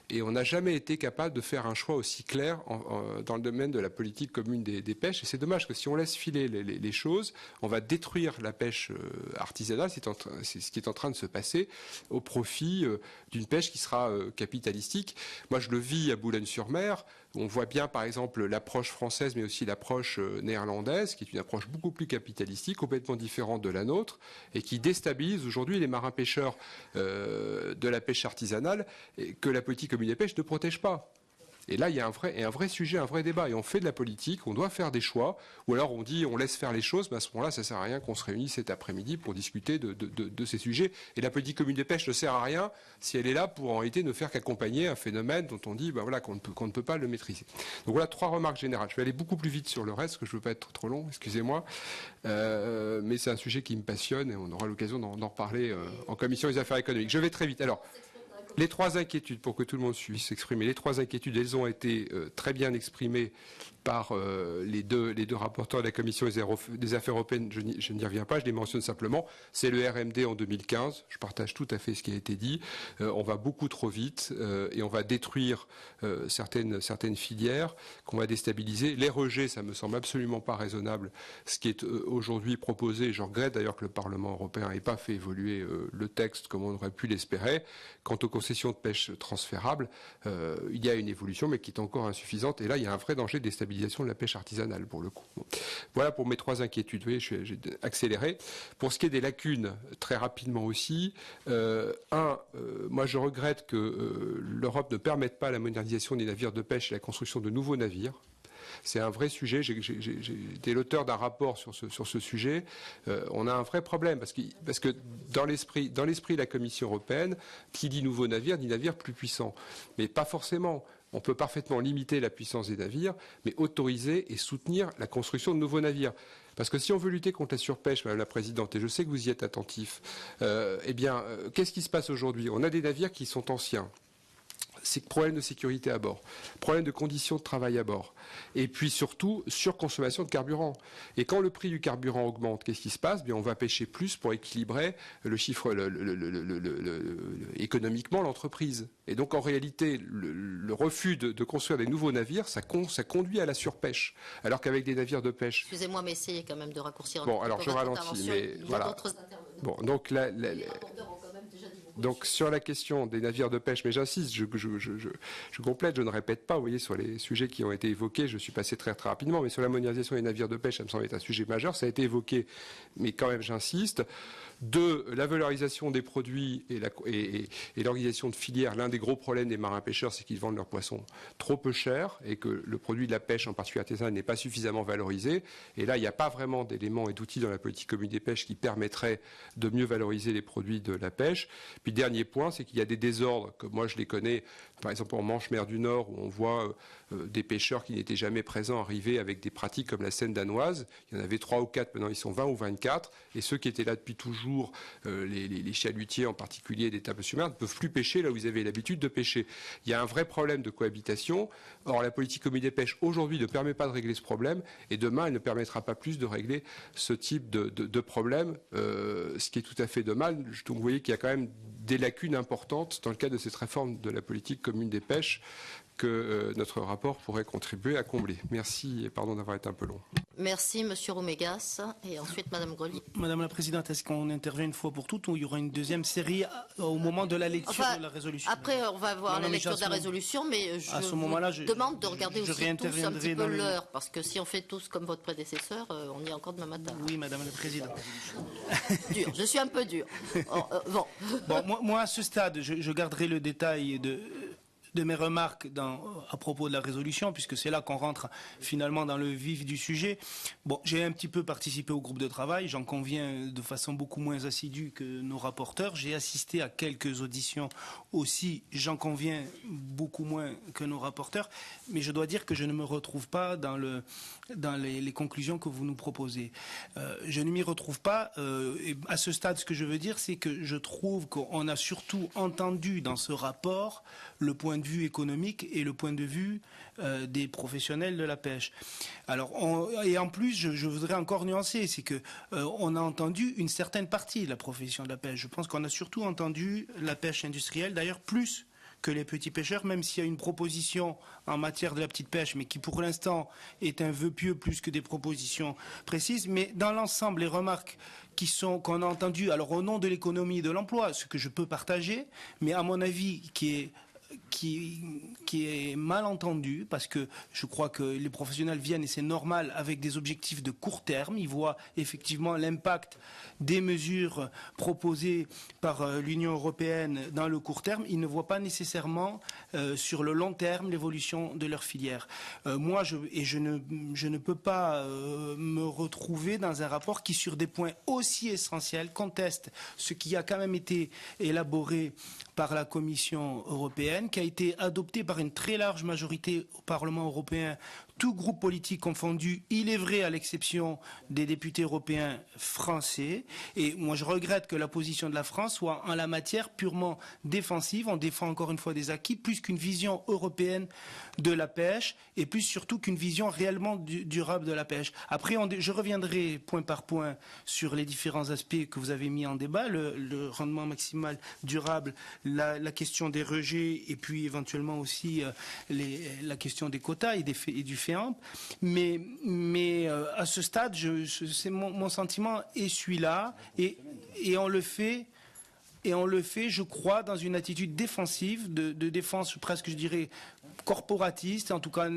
Et on n'a jamais été capable de faire un choix aussi clair dans le domaine de la politique commune des pêches. Et c'est dommage que si on laisse filer les choses, on va détruire la pêche artisanale, c'est ce qui est en train de se passer, au profit d'une pêche qui sera capitalistique. Moi, je le vis à Boulogne-sur-Mer. On voit bien, par exemple, l'approche française, mais aussi l'approche néerlandaise, qui est une approche beaucoup plus capitalistique, complètement différente de la nôtre, et qui déstabilise aujourd'hui les marins-pêcheurs de la pêche artisanale, et que la politique commune des pêches ne protège pas. Et là, il y a un vrai sujet, un vrai débat. Et on fait de la politique, on doit faire des choix, ou alors on dit on laisse faire les choses, mais à ce moment-là, ça ne sert à rien qu'on se réunisse cet après-midi pour discuter de ces sujets. Et la politique commune des pêches ne sert à rien si elle est là pour en réalité ne faire qu'accompagner un phénomène dont on dit voilà, qu'on ne peut pas le maîtriser. Donc voilà 3 remarques générales. Je vais aller beaucoup plus vite sur le reste, parce que je ne veux pas être trop long, excusez-moi. Mais c'est un sujet qui me passionne et on aura l'occasion d'en reparler en commission des affaires économiques. Je vais très vite. Alors, les 3 inquiétudes, pour que tout le monde puisse s'exprimer, les 3 inquiétudes, elles ont été très bien exprimées par les deux rapporteurs de la Commission des Affaires européennes, je n'y reviens pas, je les mentionne simplement, c'est le RMD en 2015, je partage tout à fait ce qui a été dit, on va beaucoup trop vite et on va détruire certaines filières qu'on va déstabiliser. Les rejets, ça me semble absolument pas raisonnable, ce qui est aujourd'hui proposé, je regrette d'ailleurs que le Parlement européen n'ait pas fait évoluer le texte comme on aurait pu l'espérer. Quant aux concessions de pêche transférables, il y a une évolution mais qui est encore insuffisante et là il y a un vrai danger de déstabilisation de la pêche artisanale pour le coup. Bon. Voilà pour mes 3 inquiétudes. Oui, j'ai accéléré. Pour ce qui est des lacunes, très rapidement aussi, moi je regrette que l'Europe ne permette pas la modernisation des navires de pêche et la construction de nouveaux navires. C'est un vrai sujet. J'ai été l'auteur d'un rapport sur ce sujet. On a un vrai problème parce que dans l'esprit de la Commission européenne, qui dit nouveau navire, dit navire plus puissant. Mais pas forcément. On peut parfaitement limiter la puissance des navires, mais autoriser et soutenir la construction de nouveaux navires. Parce que si on veut lutter contre la surpêche, Madame la Présidente, et je sais que vous y êtes attentif, qu'est-ce qui se passe aujourd'hui? On a des navires qui sont anciens. C'est problème de sécurité à bord, problème de conditions de travail à bord, et puis surtout surconsommation de carburant. Et quand le prix du carburant augmente, qu'est-ce qui se passe? Bien, on va pêcher plus pour équilibrer le chiffre, économiquement l'entreprise. Et donc en réalité, le refus de construire des nouveaux navires, ça conduit à la surpêche. Alors qu'avec des navires de pêche.
Excusez-moi, mais essayez quand même de raccourcir.
Bon, alors je ralentis, mais voilà. Bon, donc là. Donc sur la question des navires de pêche, mais j'insiste, je complète, je ne répète pas, vous voyez, sur les sujets qui ont été évoqués, je suis passé très très rapidement, mais sur la modernisation des navires de pêche, ça me semble être un sujet majeur, ça a été évoqué, mais quand même j'insiste. 2, la valorisation des produits et l'organisation de filières. L'un des gros problèmes des marins pêcheurs, c'est qu'ils vendent leurs poissons trop peu cher et que le produit de la pêche, en particulier artisanale, n'est pas suffisamment valorisé. Et là, il n'y a pas vraiment d'éléments et d'outils dans la politique commune des pêches qui permettraient de mieux valoriser les produits de la pêche. Puis dernier point, c'est qu'il y a des désordres, que moi je les connais, par exemple en Manche-Mer du Nord, où on voit des pêcheurs qui n'étaient jamais présents arriver avec des pratiques comme la Seine danoise. Il y en avait 3 ou 4, maintenant ils sont 20 ou 24. Et ceux qui étaient là depuis toujours, les chalutiers en particulier des tables submerses, ne peuvent plus pêcher là où ils avaient l'habitude de pêcher. Il y a un vrai problème de cohabitation. Or, la politique commune des pêches aujourd'hui ne permet pas de régler ce problème et demain, elle ne permettra pas plus de régler ce type de problème, ce qui est tout à fait dommage. Donc, vous voyez qu'il y a quand même des lacunes importantes dans le cadre de cette réforme de la politique commune des pêches que notre rapport pourrait contribuer à combler. Merci et pardon d'avoir été un peu long.
Merci, Monsieur Roumégas. Et ensuite, Madame Grelier.
Madame la Présidente, est-ce qu'on intervient une fois pour toutes ou il y aura une deuxième série au moment de la lecture de la résolution?
Après, on va voir la lecture de la résolution, mais je vous demande de regarder aussi tous un petit peu l'heure, parce que si on fait tous comme votre prédécesseur, on y est encore demain matin.
Oui, Madame la Présidente.
Dur, je suis un peu dur.
Bon, moi, à ce stade, je garderai le détail de mes remarques à propos de la résolution, puisque c'est là qu'on rentre finalement dans le vif du sujet. Bon, j'ai un petit peu participé au groupe de travail, j'en conviens de façon beaucoup moins assidue que nos rapporteurs. J'ai assisté à quelques auditions aussi, j'en conviens beaucoup moins que nos rapporteurs, mais je dois dire que je ne me retrouve pas dans les conclusions que vous nous proposez. Je ne m'y retrouve pas. Et à ce stade, ce que je veux dire, c'est que je trouve qu'on a surtout entendu dans ce rapport le point de vue économique et le point de vue des professionnels de la pêche. Alors, et en plus, je voudrais encore nuancer, c'est que on a entendu une certaine partie de la profession de la pêche. Je pense qu'on a surtout entendu la pêche industrielle, d'ailleurs plus que les petits pêcheurs, même s'il y a une proposition en matière de la petite pêche, mais qui pour l'instant est un vœu pieux plus que des propositions précises. Mais dans l'ensemble, les remarques qu'on a entendues, alors au nom de l'économie et de l'emploi, ce que je peux partager, mais à mon avis qui est mal entendu, parce que je crois que les professionnels viennent, et c'est normal, avec des objectifs de court terme. Ils voient effectivement l'impact des mesures proposées par l'Union européenne dans le court terme. Ils ne voient pas nécessairement sur le long terme l'évolution de leur filière. Moi, je ne peux pas me retrouver dans un rapport qui, sur des points aussi essentiels, conteste ce qui a quand même été élaboré par la Commission européenne, qui a été adopté par une très large majorité au Parlement européen tout groupe politique confondu, il est vrai à l'exception des députés européens français. Et moi je regrette que la position de la France soit en la matière purement défensive. On défend encore une fois des acquis plus qu'une vision européenne de la pêche et plus surtout qu'une vision réellement durable de la pêche. Après, je reviendrai point par point sur les différents aspects que vous avez mis en débat, le rendement maximal durable, la question des rejets et puis éventuellement aussi la question des quotas et du FEAMP. Mais à ce stade, mon sentiment est celui-là et on le fait. Et on le fait, je crois, dans une attitude défensive, de défense presque, je dirais, corporatiste, en tout cas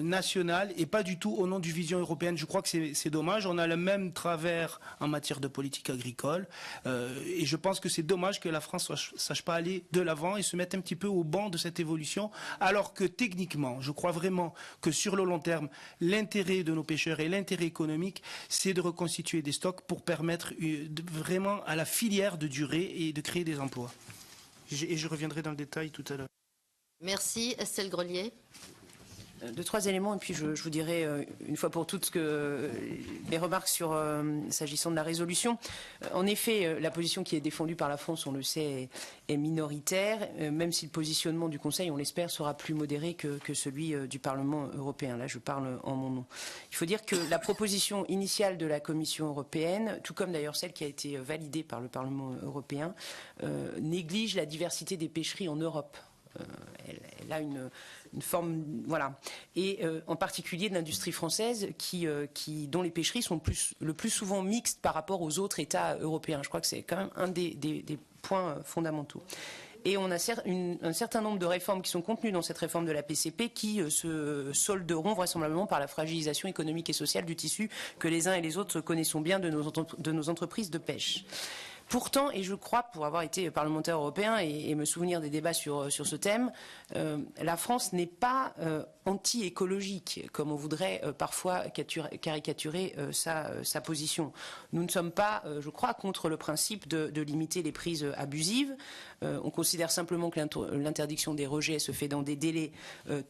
nationale, et pas du tout au nom d'une vision européenne. Je crois que c'est dommage. On a le même travers en matière de politique agricole. Et je pense que c'est dommage que la France ne sache pas aller de l'avant et se mette un petit peu au banc de cette évolution, alors que techniquement, je crois vraiment que sur le long terme, l'intérêt de nos pêcheurs et l'intérêt économique, c'est de reconstituer des stocks pour permettre vraiment à la filière de durer et de créer des emplois. Et je reviendrai dans le détail tout à l'heure.
Merci. Estelle Grelier.
2-3 éléments et puis je vous dirai une fois pour toutes mes remarques sur s'agissant de la résolution. En effet, la position qui est défendue par la France, on le sait, est minoritaire, même si le positionnement du Conseil, on l'espère, sera plus modéré que celui du Parlement européen. Là, je parle en mon nom. Il faut dire que la proposition initiale de la Commission européenne, tout comme d'ailleurs celle qui a été validée par le Parlement européen, néglige la diversité des pêcheries en Europe. Elle a une forme, voilà, et en particulier de l'industrie française dont les pêcheries sont le plus souvent mixtes par rapport aux autres États européens. Je crois que c'est quand même un des points fondamentaux. Et on a un certain nombre de réformes qui sont contenues dans cette réforme de la PCP qui se solderont vraisemblablement par la fragilisation économique et sociale du tissu que les uns et les autres connaissons bien de nos entreprises de pêche. Pourtant, et je crois, pour avoir été parlementaire européen et me souvenir des débats sur ce thème, la France n'est pas anti-écologique, comme on voudrait parfois caricaturer sa position. Nous ne sommes pas, je crois, contre le principe de limiter les prises abusives. On considère simplement que l'interdiction des rejets se fait dans des délais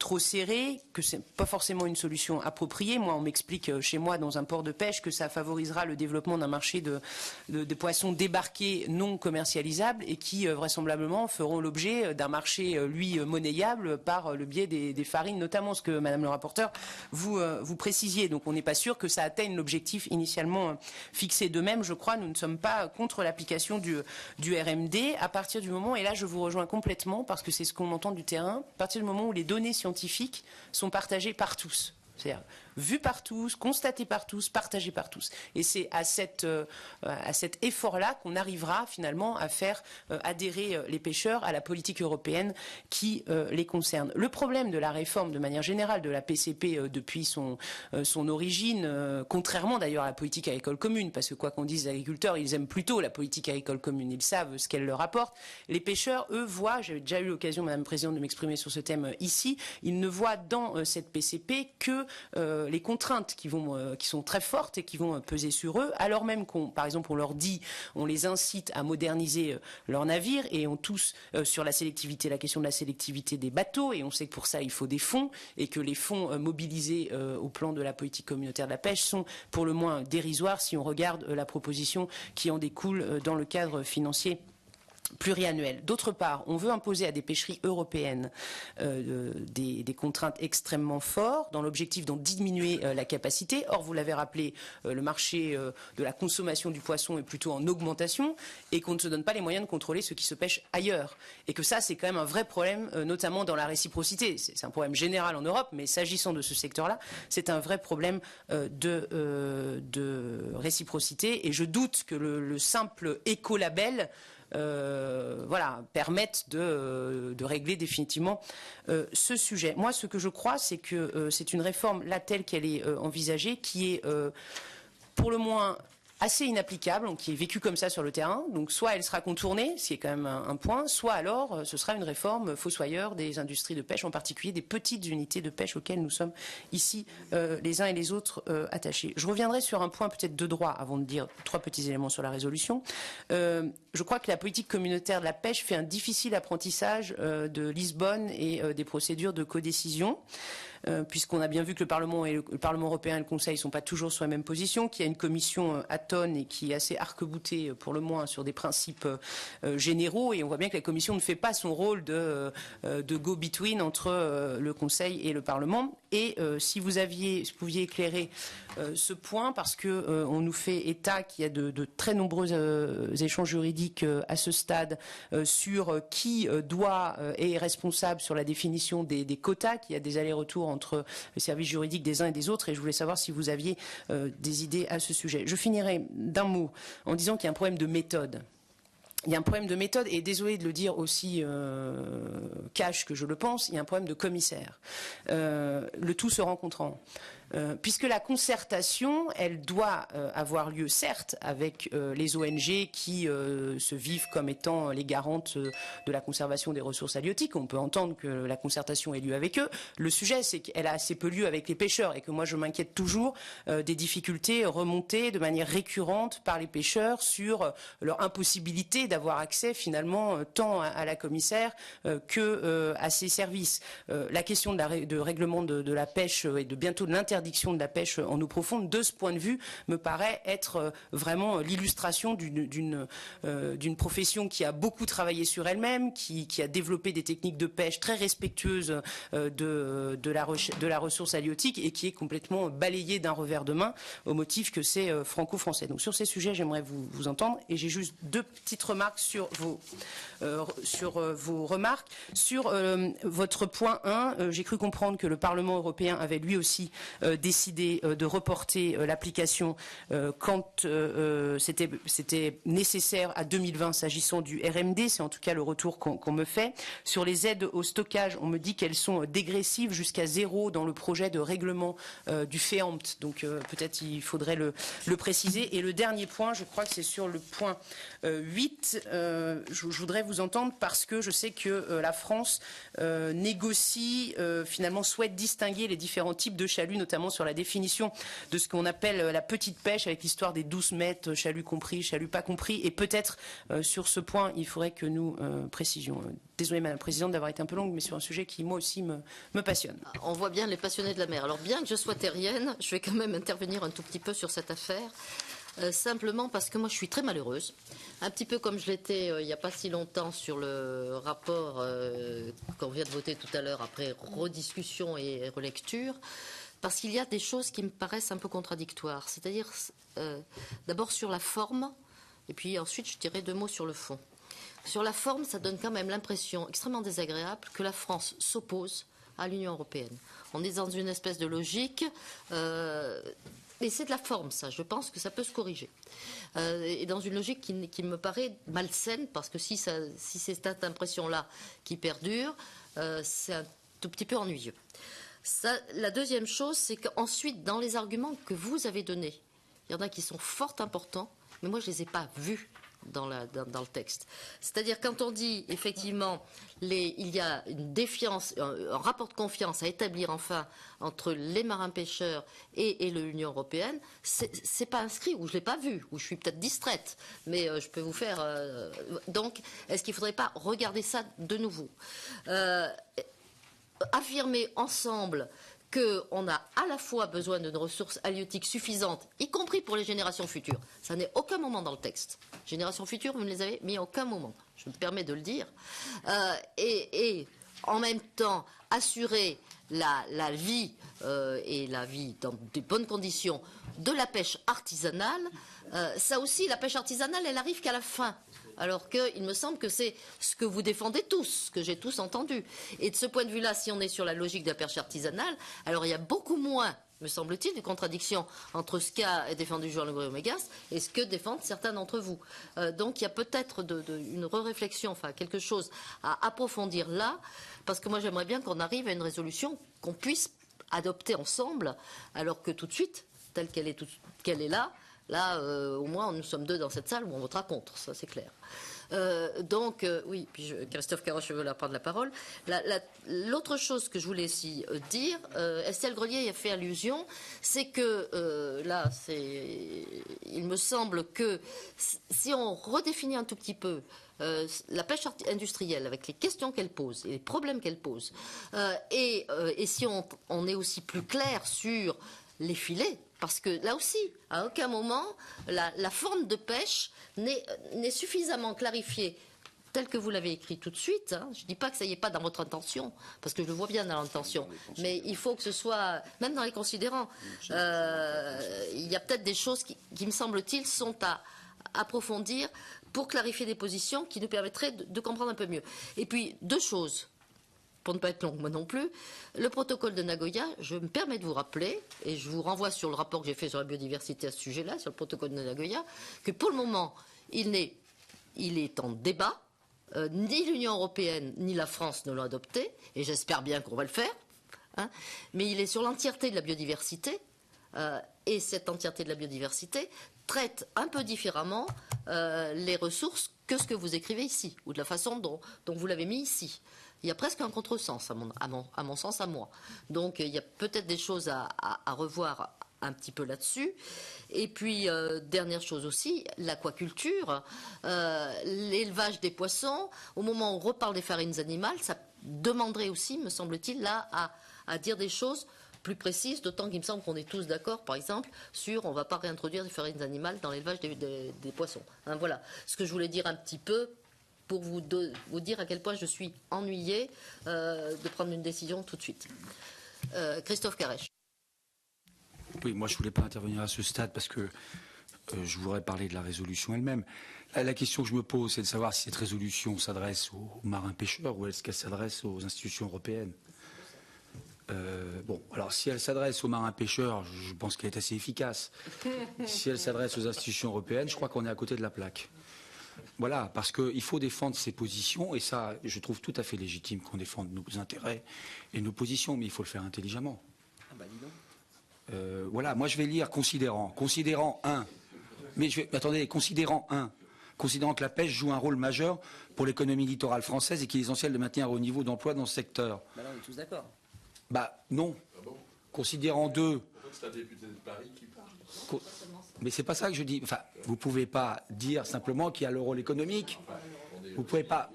trop serrés, que c'est pas forcément une solution appropriée. Moi, on m'explique chez moi, dans un port de pêche, que ça favorisera le développement d'un marché de poissons débarqués non commercialisables et qui vraisemblablement feront l'objet d'un marché, lui, monnayable par le biais des farines, notamment ce que, Madame le rapporteur, vous précisiez. Donc on n'est pas sûr que ça atteigne l'objectif initialement fixé. De même, je crois, nous ne sommes pas contre l'application du RMD à partir du moment, et là je vous rejoins complètement parce que c'est ce qu'on entend du terrain, à partir du moment où les données scientifiques sont partagées par tous. C'est-à-dire vu par tous, constaté par tous, partagé par tous. Et c'est à cet effort-là qu'on arrivera finalement à faire adhérer les pêcheurs à la politique européenne qui les concerne. Le problème de la réforme de manière générale de la PCP depuis son origine, contrairement d'ailleurs à la politique agricole commune, parce que quoi qu'on dise, les agriculteurs, ils aiment plutôt la politique agricole commune, ils savent ce qu'elle leur apporte. Les pêcheurs, eux, voient, j'avais déjà eu l'occasion, Madame la Présidente, de m'exprimer sur ce thème ici, ils ne voient dans cette PCP que les contraintes qui sont très fortes et qui vont peser sur eux, alors même par exemple, on les incite à moderniser leurs navires et on touche sur la question de la sélectivité des bateaux, et on sait que pour ça il faut des fonds et que les fonds mobilisés au plan de la politique communautaire de la pêche sont pour le moins dérisoires si on regarde la proposition qui en découle dans le cadre financier pluriannuel. D'autre part, on veut imposer à des pêcheries européennes des contraintes extrêmement fortes dans l'objectif d'en diminuer la capacité. Or, vous l'avez rappelé, le marché de la consommation du poisson est plutôt en augmentation et qu'on ne se donne pas les moyens de contrôler ce qui se pêche ailleurs. Et que ça, c'est quand même un vrai problème, notamment dans la réciprocité. C'est un problème général en Europe, mais s'agissant de ce secteur-là, c'est un vrai problème de réciprocité. Et je doute que le simple écolabel permettent de régler définitivement ce sujet. Moi, ce que je crois, c'est que c'est une réforme, là, telle qu'elle est envisagée, qui est pour le moins assez inapplicable, qui est vécue comme ça sur le terrain. Donc soit elle sera contournée, ce qui est quand même un point, soit alors ce sera une réforme fossoyeur des industries de pêche, en particulier des petites unités de pêche auxquelles nous sommes ici les uns et les autres attachés. Je reviendrai sur un point peut-être de droit avant de dire 3 petits éléments sur la résolution. Je je crois que la politique communautaire de la pêche fait un difficile apprentissage de Lisbonne et des procédures de codécision. Puisqu'on a bien vu que le Parlement européen et le Conseil ne sont pas toujours sur la même position, qu'il y a une commission atone et qui est assez arc-boutée pour le moins sur des principes généraux, et on voit bien que la Commission ne fait pas son rôle de go-between entre le Conseil et le Parlement. Et si vous pouviez éclairer ce point, parce que on nous fait état qu'il y a de très nombreux échanges juridiques à ce stade sur qui est responsable sur la définition des quotas, qu'il y a des allers-retours entre les services juridiques des uns et des autres, et je voulais savoir si vous aviez des idées à ce sujet. Je finirai d'un mot en disant qu'il y a un problème de méthode. Il y a un problème de méthode, et désolé de le dire aussi cash que je le pense, il y a un problème de commissaire. Le tout se rencontrant. Puisque la concertation, elle doit avoir lieu, certes, avec les ONG qui se vivent comme étant les garantes de la conservation des ressources halieutiques. On peut entendre que la concertation ait lieu avec eux. Le sujet, c'est qu'elle a assez peu lieu avec les pêcheurs, et que moi, je m'inquiète toujours des difficultés remontées de manière récurrente par les pêcheurs sur leur impossibilité d'avoir accès, finalement, tant à la commissaire que à ses services. La question de règlement de la pêche et de bientôt de l'interdiction de la pêche en eau profonde, de ce point de vue, me paraît être vraiment l'illustration d'une profession qui a beaucoup travaillé sur elle-même, qui a développé des techniques de pêche très respectueuses de la ressource halieutique, et qui est complètement balayée d'un revers de main au motif que c'est franco-français. Donc sur ces sujets, j'aimerais vous entendre, et j'ai juste deux petites remarques sur vos remarques. Sur votre point 1, j'ai cru comprendre que le Parlement européen avait lui aussi décidé de reporter l'application quand c'était nécessaire à 2020 s'agissant du RMD. C'est en tout cas le retour qu'on me fait. Sur les aides au stockage, on me dit qu'elles sont dégressives jusqu'à 0 dans le projet de règlement du FEAMP. Donc peut-être il faudrait le préciser. Et le dernier point, je crois que c'est sur le point 8. Je voudrais vous entendre, parce que je sais que la France négocie, finalement souhaite distinguer les différents types de chaluts, notamment sur la définition de ce qu'on appelle la petite pêche, avec l'histoire des 12 mètres, chalut compris, chalut pas compris. Et peut-être sur ce point, il faudrait que nous précisions. Désolée, Madame la Présidente, d'avoir été un peu longue, mais sur un sujet qui, moi aussi, me passionne.
On voit bien les passionnés de la mer. Alors, bien que je sois terrienne, je vais quand même intervenir un tout petit peu sur cette affaire. Simplement parce que moi je suis très malheureuse, un petit peu comme je l'étais il n'y a pas si longtemps sur le rapport qu'on vient de voter tout à l'heure après rediscussion et relecture, parce qu'il y a des choses qui me paraissent un peu contradictoires, c'est-à-dire d'abord sur la forme, et puis ensuite je dirais 2 mots sur le fond. Sur la forme, ça donne quand même l'impression extrêmement désagréable que la France s'oppose à l'Union européenne. On est dans une espèce de logique... Mais c'est de la forme, ça. Je pense que ça peut se corriger. Et dans une logique qui me paraît malsaine, parce que si c'est cette impression-là qui perdure, c'est un tout petit peu ennuyeux. La deuxième chose, c'est qu'ensuite, dans les arguments que vous avez donnés, il y en a qui sont fort importants, mais moi, je ne les ai pas vus dans le texte. C'est-à-dire, quand on dit, effectivement, il y a une défiance, un rapport de confiance à établir enfin entre les marins-pêcheurs et l'Union européenne, c'est pas inscrit, ou je l'ai pas vu, ou je suis peut-être distraite, mais je peux vous faire... donc, est-ce qu'il ne faudrait pas regarder ça de nouveau, affirmer ensemble qu'on a à la fois besoin d'une ressource halieutique suffisante, y compris pour les générations futures. Ça n'est aucun moment dans le texte. Générations futures, vous ne les avez mis à aucun moment. Je me permets de le dire. Et en même temps, assurer la vie, et la vie dans de bonnes conditions, de la pêche artisanale. Ça aussi, la pêche artisanale, elle arrive qu'à la fin. Alors qu'il me semble que c'est ce que vous défendez tous, ce que j'ai tous entendu. Et de ce point de vue-là, si on est sur la logique de la pêche artisanale, alors il y a beaucoup moins, me semble-t-il, de contradictions entre ce qu'a défendu Jean-Louis Omégas et ce que défendent certains d'entre vous. Donc il y a peut-être une réflexion, enfin quelque chose à approfondir là, parce que moi j'aimerais bien qu'on arrive à une résolution qu'on puisse adopter ensemble, alors que tout de suite, telle qu'elle est là, au moins, nous sommes 2 dans cette salle où on votera contre, ça c'est clair. Oui, puis Christophe Caroche veut prendre la parole. L'autre chose que je voulais aussi dire, Estelle Grelier y a fait allusion, c'est que il me semble que si on redéfinit un tout petit peu la pêche industrielle avec les questions qu'elle pose et les problèmes qu'elle pose, et si on est aussi plus clair sur les filets, parce que là aussi, à aucun moment, la forme de pêche n'est suffisamment clarifiée telle que vous l'avez écrit tout de suite. Hein. Je ne dis pas que ça y est pas dans votre intention, parce que je le vois bien dans l'intention, mais il faut que ce soit, même dans les considérants, il y a peut-être des choses qui me semble-t-il, sont à approfondir pour clarifier des positions qui nous permettraient de comprendre un peu mieux. Et puis, deux choses. Pour ne pas être longue, moi non plus, le protocole de Nagoya, je me permets de vous rappeler, et je vous renvoie sur le rapport que j'ai fait sur la biodiversité à ce sujet-là, sur le protocole de Nagoya, que pour le moment, il est en débat, ni l'Union européenne ni la France ne l'ont adopté, et j'espère bien qu'on va le faire, hein, mais il est sur l'entièreté de la biodiversité, et cette entièreté de la biodiversité traite un peu différemment les ressources que ce que vous écrivez ici, ou de la façon dont vous l'avez mis ici. Il y a presque un contresens, à mon sens, à moi. Donc, il y a peut-être des choses à revoir un petit peu là-dessus. Et puis, dernière chose aussi, l'aquaculture, l'élevage des poissons. Au moment où on reparle des farines animales, ça demanderait aussi, me semble-t-il, là, à dire des choses plus précises, d'autant qu'il me semble qu'on est tous d'accord, par exemple, sur on ne va pas réintroduire des farines animales dans l'élevage des poissons. Hein, voilà ce que je voulais dire un petit peu, pour vous dire à quel point je suis ennuyée de prendre une décision tout de suite. Christophe Caroche.
Oui, moi je ne voulais pas intervenir à ce stade parce que je voudrais parler de la résolution elle-même. La question que je me pose, c'est de savoir si cette résolution s'adresse aux marins pêcheurs ou est-ce qu'elle s'adresse aux institutions européennes. Alors si elle s'adresse aux marins pêcheurs, je pense qu'elle est assez efficace. Si elle s'adresse aux institutions européennes, je crois qu'on est à côté de la plaque. Voilà, parce qu'il faut défendre ses positions, et ça, je trouve tout à fait légitime qu'on défende nos intérêts et nos positions, mais il faut le faire intelligemment. Voilà, moi je vais lire considérant 1. Attendez, considérant 1. Considérant que la pêche joue un rôle majeur pour l'économie littorale française et qu'il est essentiel de maintenir un haut niveau d'emploi dans ce secteur.
Là, on est tous d'accord.
Non. Considérant 2.
C'est un député de Paris qui parle.
Mais c'est pas ça que je dis. Enfin, vous pouvez pas dire simplement qu'il y a le rôle économique. Vous pouvez pas.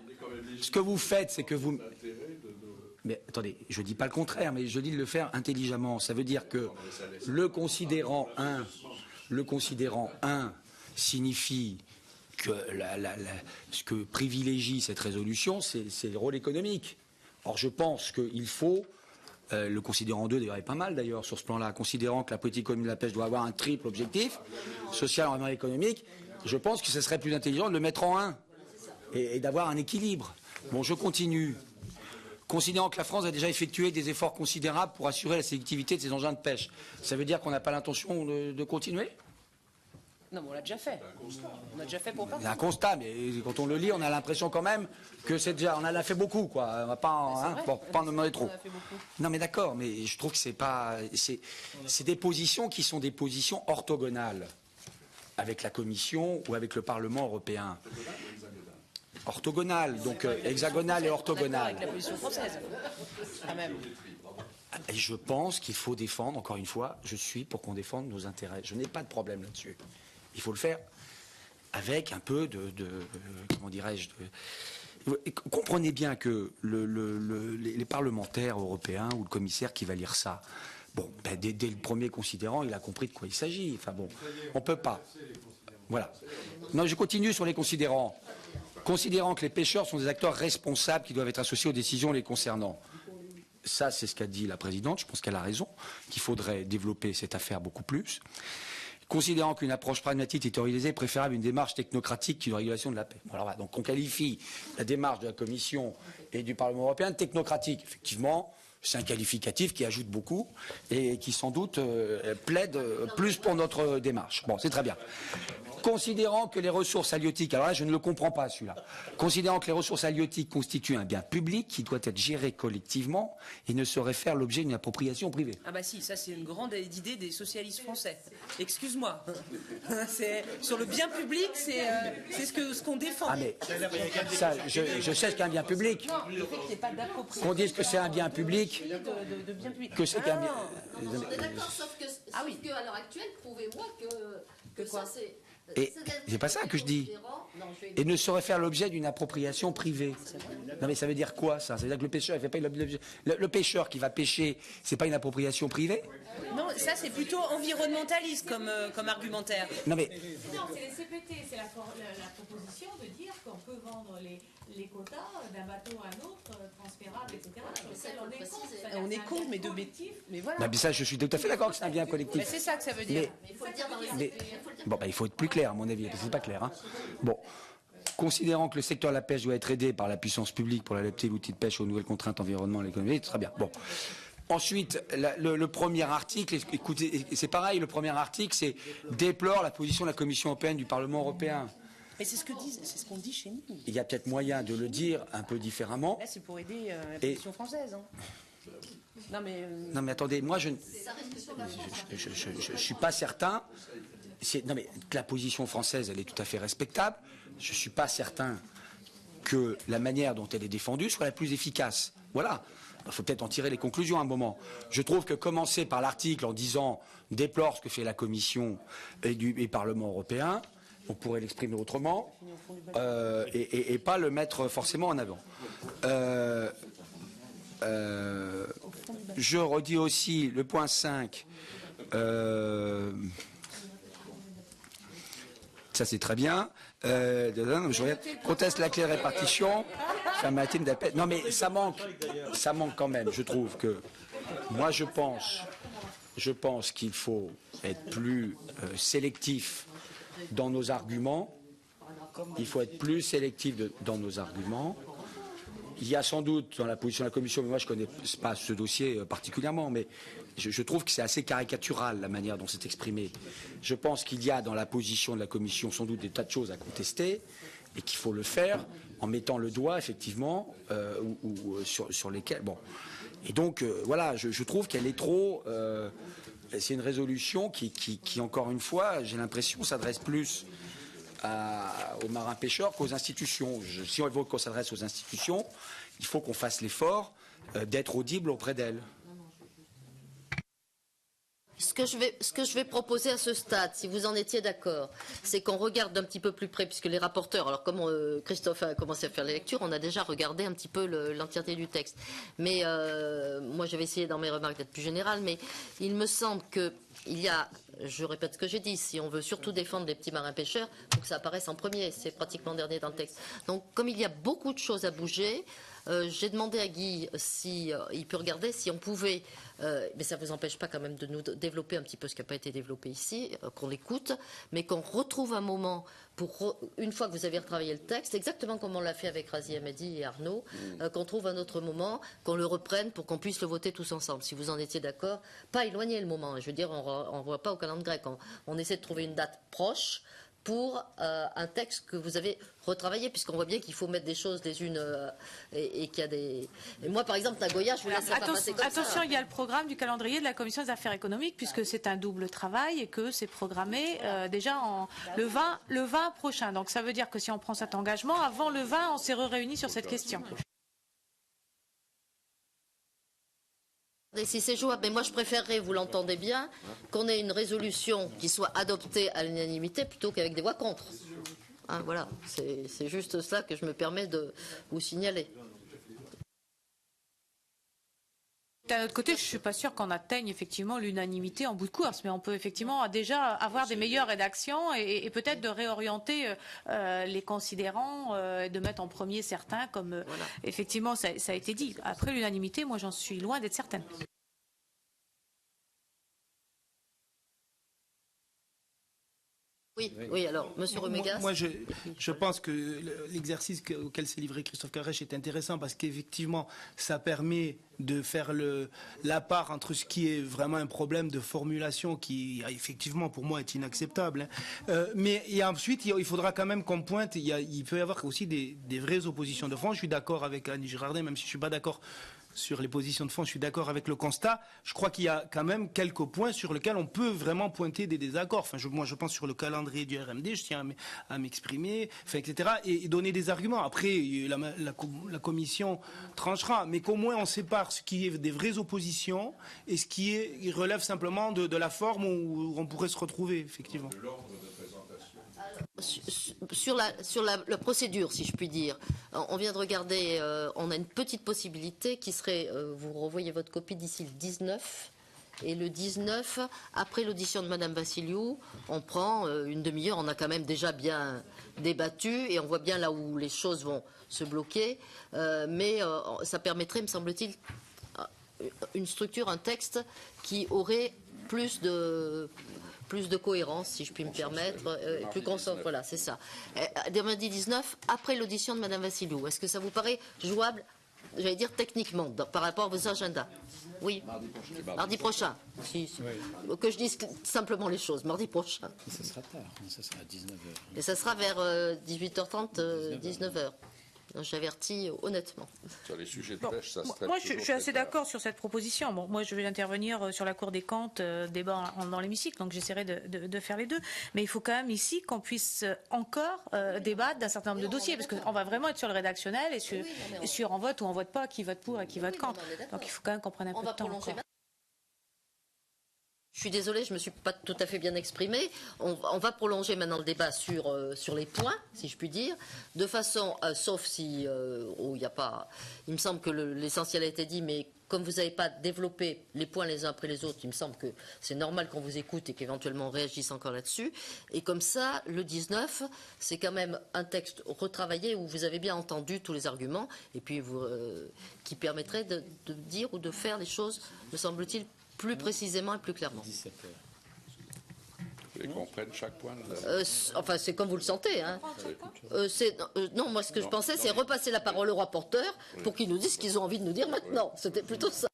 Ce que vous faites, c'est que vous. Mais attendez, je dis pas le contraire, mais je dis de le faire intelligemment. Ça veut dire que le considérant 1 signifie que ce que privilégie cette résolution, c'est le rôle économique. Or, je pense qu'il faut. Le considérant 2 d'ailleurs est pas mal d'ailleurs sur ce plan-là, considérant que la politique commune de la pêche doit avoir un triple objectif, social, environnemental et économique, je pense que ce serait plus intelligent de le mettre en 1 et d'avoir un équilibre. Bon, je continue. Considérant que la France a déjà effectué des efforts considérables pour assurer la sélectivité de ses engins de pêche, ça veut dire qu'on n'a pas l'intention de continuer ?
Non, mais on l'a déjà fait. On a déjà fait pour partir.
C'est un constat, mais quand on le lit, on a l'impression quand même que c'est déjà, on en a fait beaucoup, quoi. On va pas, pas en demander trop. Non, mais d'accord, mais je trouve que c'est des positions qui sont des positions orthogonales avec la Commission ou avec le Parlement européen. Orthogonales, donc hexagonales et orthogonales.
Avec la position française, quand même.
Et je pense qu'il faut défendre, encore une fois, je suis pour qu'on défende nos intérêts. Je n'ai pas de problème là-dessus. Il faut le faire avec un peu comment dirais-je, comprenez bien que les parlementaires européens ou le commissaire qui va lire ça, dès le premier considérant, il a compris de quoi il s'agit. Enfin bon, on peut pas. Voilà. Non, je continue sur les considérants. Considérant que les pêcheurs sont des acteurs responsables qui doivent être associés aux décisions les concernant. Ça, c'est ce qu'a dit la présidente. Je pense qu'elle a raison, qu'il faudrait développer cette affaire beaucoup plus. Considérant qu'une approche pragmatique territorialisée est préférable à une démarche technocratique qu'une régulation de la paix. Alors donc on qualifie la démarche de la Commission et du Parlement européen de technocratique. Effectivement, C'est un qualificatif qui ajoute beaucoup et qui sans doute plaide plus pour notre démarche. Bon, c'est très bien. Considérant que les ressources halieutiques, alors là je ne le comprends pas celui-là, considérant que les ressources halieutiques constituent un bien public qui doit être géré collectivement et ne saurait faire l'objet d'une appropriation privée.
Ah bah si, ça c'est une grande idée des socialistes français. Excuse-moi. Sur le bien public, c'est ce qu'on défend.
Ah mais ça, je sais ce qu'est un bien public.
Non, le fait qu'il n'y ait pas d'appropriation.
Qu'on dise que c'est un bien public,
de bien public.
que c'est qu'un bien...
On est d'accord, sauf que à l'heure actuelle, prouvez-moi que ça c'est...
Et c'est pas ça que je dis. Et ne saurait faire l'objet d'une appropriation privée. Non mais ça veut dire quoi ça? Ça veut dire que le pêcheur, il fait pas le pêcheur qui va pêcher, c'est pas une appropriation privée?
Non, ça c'est plutôt environnementaliste comme argumentaire.
Non mais
Non, c'est les CPT, c'est la proposition de dire qu'on peut vendre les quotas d'un bateau à un autre, transférables, etc.
On est contre, mais mais voilà.
non, mais ça, je suis tout à fait d'accord que c'est un bien collectif.
Mais c'est ça que ça veut dire.
Mais il faut le dire dans les
Mais, bon, il faut être plus clair, à mon avis, parce que c'est pas clair. Hein. Bon, considérant que le secteur de la pêche doit être aidé par la puissance publique pour adapter l'outil de pêche aux nouvelles contraintes environnementales et économiques, très bien. Bon. Ensuite, le premier article, écoutez, c'est pareil, le premier article, c'est déplore la position de la Commission européenne du Parlement européen.
Et c'est ce qu'on dit chez nous.
Il y a peut-être moyen de le dire un peu différemment.
Là, c'est pour aider la position française. Hein. Non mais
attendez, moi je suis pas certain. Non mais la position française, elle est tout à fait respectable. Je suis pas certain que la manière dont elle est défendue soit la plus efficace. Voilà. Il faut peut-être en tirer les conclusions à un moment. Je trouve que commencer par l'article en disant déplore ce que fait la Commission et Parlement européen, on pourrait l'exprimer autrement et pas le mettre forcément en avant. Je redis aussi le point 5. Ça c'est très bien. Je conteste la clé répartition. Ça m'intime d'appel. Non mais ça manque quand même. Je trouve que moi je pense qu'il faut être plus sélectif dans nos arguments. Il faut être plus sélectif dans nos arguments. Il y a sans doute dans la position de la Commission, mais moi je ne connais pas ce dossier particulièrement, mais je trouve que c'est assez caricatural la manière dont c'est exprimé. Je pense qu'il y a dans la position de la Commission sans doute des tas de choses à contester et qu'il faut le faire en mettant le doigt effectivement sur lesquelles... Bon. Et donc voilà, je trouve qu'elle est trop... c'est une résolution qui encore une fois, j'ai l'impression, s'adresse plus aux marins pêcheurs qu'aux institutions. Si on veut qu'on s'adresse aux institutions, il faut qu'on fasse l'effort d'être audible auprès d'elles.
Ce que je vais proposer à ce stade, si vous en étiez d'accord, c'est qu'on regarde d'un petit peu plus près, puisque les rapporteurs, alors comme Christophe a commencé à faire les lectures, on a déjà regardé un petit peu l'entièreté du texte. Mais moi, je vais essayer dans mes remarques d'être plus générale, mais il me semble qu'il y a, je répète ce que j'ai dit, si on veut surtout défendre les petits marins pêcheurs, il faut que ça apparaisse en premier, c'est pratiquement dernier dans le texte. Donc, comme il y a beaucoup de choses à bouger, j'ai demandé à Guy si il peut regarder si on pouvait, mais ça ne vous empêche pas quand même de nous développer un petit peu ce qui n'a pas été développé ici, qu'on l'écoute, mais qu'on retrouve un moment pour, une fois que vous avez retravaillé le texte, exactement comme on l'a fait avec Razi Hamedi et Arnaud, qu'on trouve un autre moment, qu'on le reprenne pour qu'on puisse le voter tous ensemble. Si vous en étiez d'accord, pas éloigner le moment. Je veux dire, on ne voit pas au calendrier grec. On essaie de trouver une date proche pour un texte que vous avez retravaillé, puisqu'on voit bien qu'il faut mettre des choses les unes et qu'il y a des... Et moi, par exemple, Nagoya, je vous laisse pas passer comme ça.
Attention, il y a le programme du calendrier de la Commission des affaires économiques, puisque c'est un double travail et que c'est programmé déjà le 20 prochain. Donc ça veut dire que si on prend cet engagement, avant le 20, on s'est réunis sur cette question.
Et si c'est jouable, mais moi je préférerais, vous l'entendez bien, qu'on ait une résolution qui soit adoptée à l'unanimité plutôt qu'avec des voix contre. Hein, voilà, c'est juste ça que je me permets de vous signaler.
D'un autre côté, je ne suis pas sûre qu'on atteigne effectivement l'unanimité en bout de course, mais on peut effectivement déjà avoir des meilleures rédactions et peut-être de réorienter les considérants, de mettre en premier certains, comme voilà. Effectivement ça a été dit. Après l'unanimité, moi j'en suis loin d'être certaine.
Oui, alors, Monsieur Remégas.
Moi, je pense que l'exercice auquel s'est livré Christophe Carrèche est intéressant parce qu'effectivement, ça permet de faire la part entre ce qui est vraiment un problème de formulation qui, effectivement, pour moi, est inacceptable. Mais et ensuite, il faudra quand même qu'on pointe, il peut y avoir aussi des vraies oppositions de fond. Je suis d'accord avec Annie Girardin, même si je ne suis pas d'accord sur les positions de fond, je suis d'accord avec le constat. Je crois qu'il y a quand même quelques points sur lesquels on peut vraiment pointer des désaccords. Enfin, moi, je pense sur le calendrier du RMD, je tiens à m'exprimer, enfin, etc. Et donner des arguments. Après, la commission tranchera, mais qu'au moins on sépare ce qui est des vraies oppositions et ce qui relève simplement de la forme où on pourrait se retrouver, effectivement.
Sur la procédure, si je puis dire, on vient de regarder, on a une petite possibilité qui serait, vous revoyez votre copie d'ici le 19, et le 19, après l'audition de Madame Vassiliou, on prend une demi-heure, on a quand même déjà bien débattu, et on voit bien là où les choses vont se bloquer, mais ça permettrait, me semble-t-il, une structure, un texte qui aurait plus de cohérence, si je puis me permettre, plus constant. Voilà, c'est ça. Mardi 19, après l'audition de Mme Vassiliou, est-ce que ça vous paraît jouable, j'allais dire techniquement, par rapport à vos agendas? Oui. Mardi prochain. Si. Que je dise simplement les choses. Mardi prochain.
Ça sera tard, ça sera à 19h.
Et ça sera vers 18h30, 19h. J'avertis honnêtement.
Sur les sujets de pêche, ça se traite.
Moi, je suis assez d'accord sur cette proposition. Bon, moi, je vais intervenir sur la Cour des comptes, débat dans l'hémicycle, donc j'essaierai de faire les deux. Mais il faut quand même ici qu'on puisse encore débattre d'un certain nombre de dossiers, parce qu'on va vraiment être sur le rédactionnel et sur on vote ou on vote pas, qui vote pour et qui vote contre. Donc il faut quand même qu'on prenne un peu de temps encore.
Je suis désolée, je ne me suis pas tout à fait bien exprimée. On va prolonger maintenant le débat sur les points, si je puis dire, de façon, sauf si il n'y a pas... Il me semble que l'essentiel a été dit, mais comme vous n'avez pas développé les points les uns après les autres, il me semble que c'est normal qu'on vous écoute et qu'éventuellement on réagisse encore là-dessus. Et comme ça, le 19, c'est quand même un texte retravaillé où vous avez bien entendu tous les arguments et puis qui permettrait de dire ou de faire les choses, me semble-t-il, plus précisément et plus clairement.
17h. Vous voulez qu'on prenne chaque point
enfin, c'est comme vous le sentez. Hein. Non, moi, ce que je pensais, c'est repasser la parole au rapporteur pour qu'ils nous disent ce qu'ils ont envie de nous dire maintenant. C'était plutôt ça.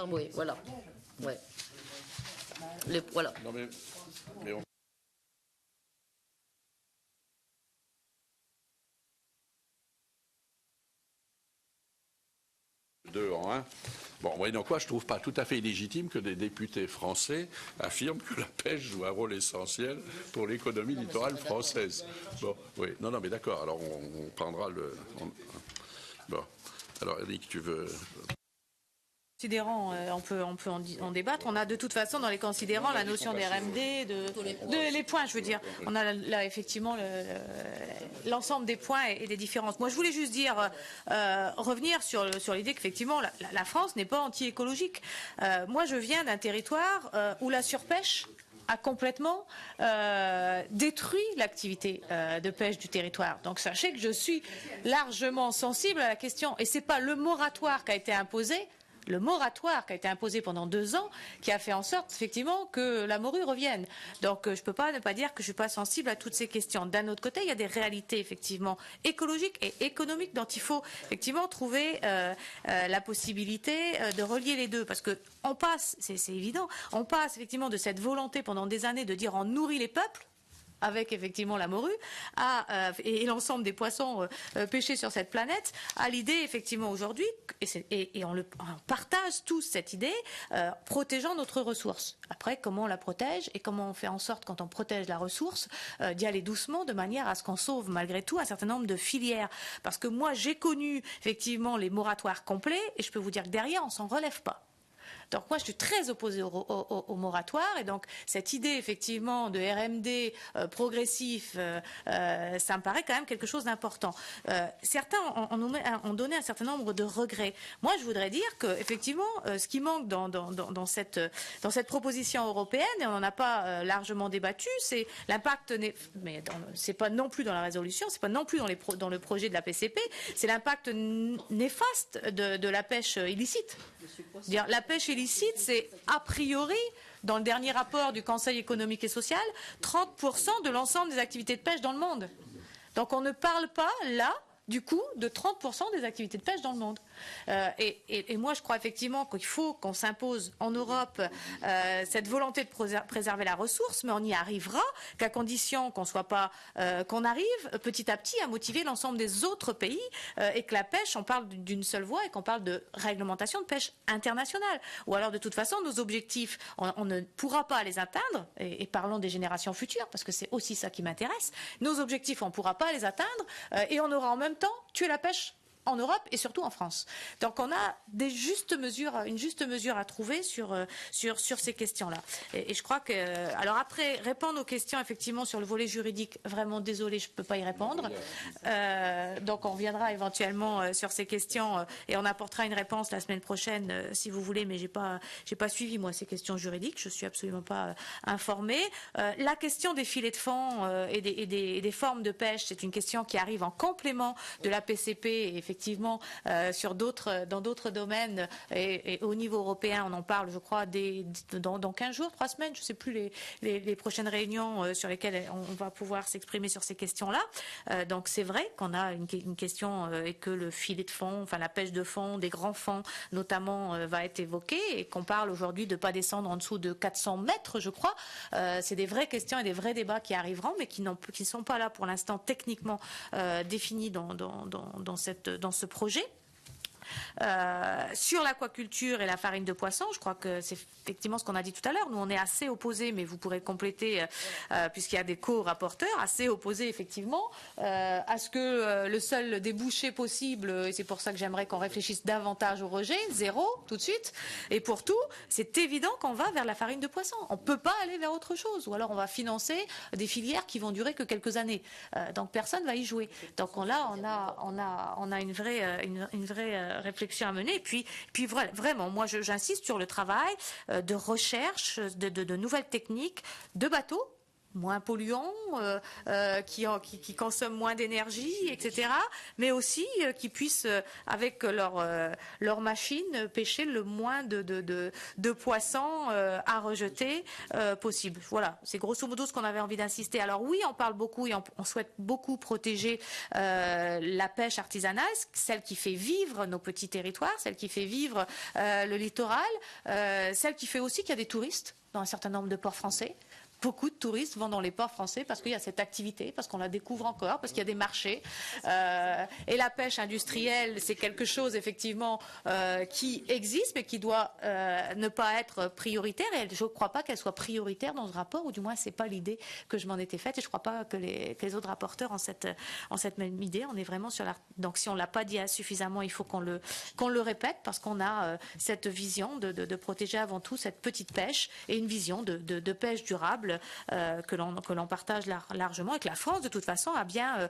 Oui, voilà. Ouais. Voilà.
Non, mais on... Deux en un. Bon, voyez donc quoi, je trouve pas tout à fait illégitime que des députés français affirment que la pêche joue un rôle essentiel pour l'économie littorale française. Bon, oui, non, mais d'accord. Alors on prendra le. Bon, alors Eric, tu veux.
Considérants, on peut en débattre. On a de toute façon dans les considérants la notion des RMD, les points, je veux dire. On a là effectivement l'ensemble des points et des différences. Moi, je voulais juste dire, revenir sur l'idée qu'effectivement la France n'est pas anti-écologique. Moi, je viens d'un territoire où la surpêche a complètement détruit l'activité de pêche du territoire. Donc sachez que je suis largement sensible à la question. Et c'est pas le moratoire qui a été imposé. Le moratoire qui a été imposé pendant 2 ans, qui a fait en sorte effectivement que la morue revienne. Donc je ne peux pas ne pas dire que je ne suis pas sensible à toutes ces questions. D'un autre côté, il y a des réalités effectivement écologiques et économiques dont il faut effectivement trouver la possibilité de relier les deux. Parce que on passe, c'est évident, on passe effectivement de cette volonté pendant des années de dire on nourrit les peuples, avec effectivement la morue et l'ensemble des poissons pêchés sur cette planète, à l'idée effectivement aujourd'hui, et on partage tous cette idée, protégeant notre ressource. Après, comment on la protège et comment on fait en sorte, quand on protège la ressource, d'y aller doucement de manière à ce qu'on sauve malgré tout un certain nombre de filières. Parce que moi, j'ai connu effectivement les moratoires complets et je peux vous dire que derrière, on s'en relève pas. Donc moi je suis très opposée au moratoire et donc cette idée effectivement de RMD progressif, ça me paraît quand même quelque chose d'important. Certains ont donné un certain nombre de regrets. Moi je voudrais dire que effectivement ce qui manque dans cette proposition européenne, et on n'en a pas largement débattu, c'est l'impact, mais c'est pas non plus dans la résolution, c'est pas non plus dans le projet de la PCP, c'est l'impact néfaste de la pêche illicite. La pêche félicite, c'est a priori, dans le dernier rapport du Conseil économique et social, 30% de l'ensemble des activités de pêche dans le monde. Donc on ne parle pas là, du coup, de 30% des activités de pêche dans le monde. Et moi, je crois effectivement qu'il faut qu'on s'impose en Europe cette volonté de préserver la ressource, mais on n'y arrivera qu'à condition qu'on arrive petit à petit à motiver l'ensemble des autres pays et que la pêche, on parle d'une seule voix et qu'on parle de réglementation de pêche internationale. Ou alors, de toute façon, nos objectifs, on ne pourra pas les atteindre, et parlons des générations futures, parce que c'est aussi ça qui m'intéresse. Nos objectifs, on ne pourra pas les atteindre et on aura en même temps tué la pêche en Europe et surtout en France. Donc on a une juste mesure à trouver sur ces questions-là. Et je crois que... Alors après, répondre aux questions effectivement sur le volet juridique, vraiment désolé, je ne peux pas y répondre. Donc on reviendra éventuellement sur ces questions et on apportera une réponse la semaine prochaine si vous voulez, mais j'ai pas suivi moi ces questions juridiques, je suis absolument pas informée. La question des filets de fond et des formes de pêche, c'est une question qui arrive en complément de la PCP et effectivement dans d'autres domaines et au niveau européen, on en parle, je crois, dans 15 jours, 3 semaines, je ne sais plus les prochaines réunions sur lesquelles on va pouvoir s'exprimer sur ces questions-là. Donc c'est vrai qu'on a une question et que le filet de fond, enfin la pêche de fond, des grands fonds notamment, va être évoquée et qu'on parle aujourd'hui de ne pas descendre en dessous de 400 mètres, je crois. C'est des vraies questions et des vrais débats qui arriveront, mais qui ne sont pas là pour l'instant techniquement définis dans ce projet. Sur l'aquaculture et la farine de poisson, je crois que c'est effectivement ce qu'on a dit tout à l'heure. Nous, on est assez opposés, mais vous pourrez compléter, puisqu'il y a des co-rapporteurs, assez opposés effectivement à ce que le seul débouché possible, et c'est pour ça que j'aimerais qu'on réfléchisse davantage au rejet, 0 tout de suite, et pour tout, c'est évident qu'on va vers la farine de poisson. On ne peut pas aller vers autre chose, ou alors on va financer des filières qui vont durer que quelques années. Donc personne ne va y jouer. Donc là, on a une vraie réflexion à mener. Et puis vraiment, moi, j'insiste sur le travail de recherche de nouvelles techniques de bateaux moins polluants, qui consomment moins d'énergie, etc. Mais aussi qui puissent, avec leur machine, pêcher le moins de poissons à rejeter possible. Voilà, c'est grosso modo ce qu'on avait envie d'insister. Alors oui, on parle beaucoup et on souhaite beaucoup protéger la pêche artisanale, celle qui fait vivre nos petits territoires, celle qui fait vivre le littoral, celle qui fait aussi qu'il y a des touristes dans un certain nombre de ports français. Beaucoup de touristes vont dans les ports français parce qu'il y a cette activité, parce qu'on la découvre encore, parce qu'il y a des marchés. Et la pêche industrielle, c'est quelque chose effectivement qui existe, mais qui doit ne pas être prioritaire. Et je ne crois pas qu'elle soit prioritaire dans ce rapport, ou du moins c'est pas l'idée que je m'en étais faite. Et je ne crois pas que les autres rapporteurs ont cette même idée. On est vraiment sur la. Donc si on l'a pas dit suffisamment, il faut qu'on le répète, parce qu'on a cette vision de protéger avant tout cette petite pêche et une vision de pêche durable. Que l'on partage largement et que la France, de toute façon, a bien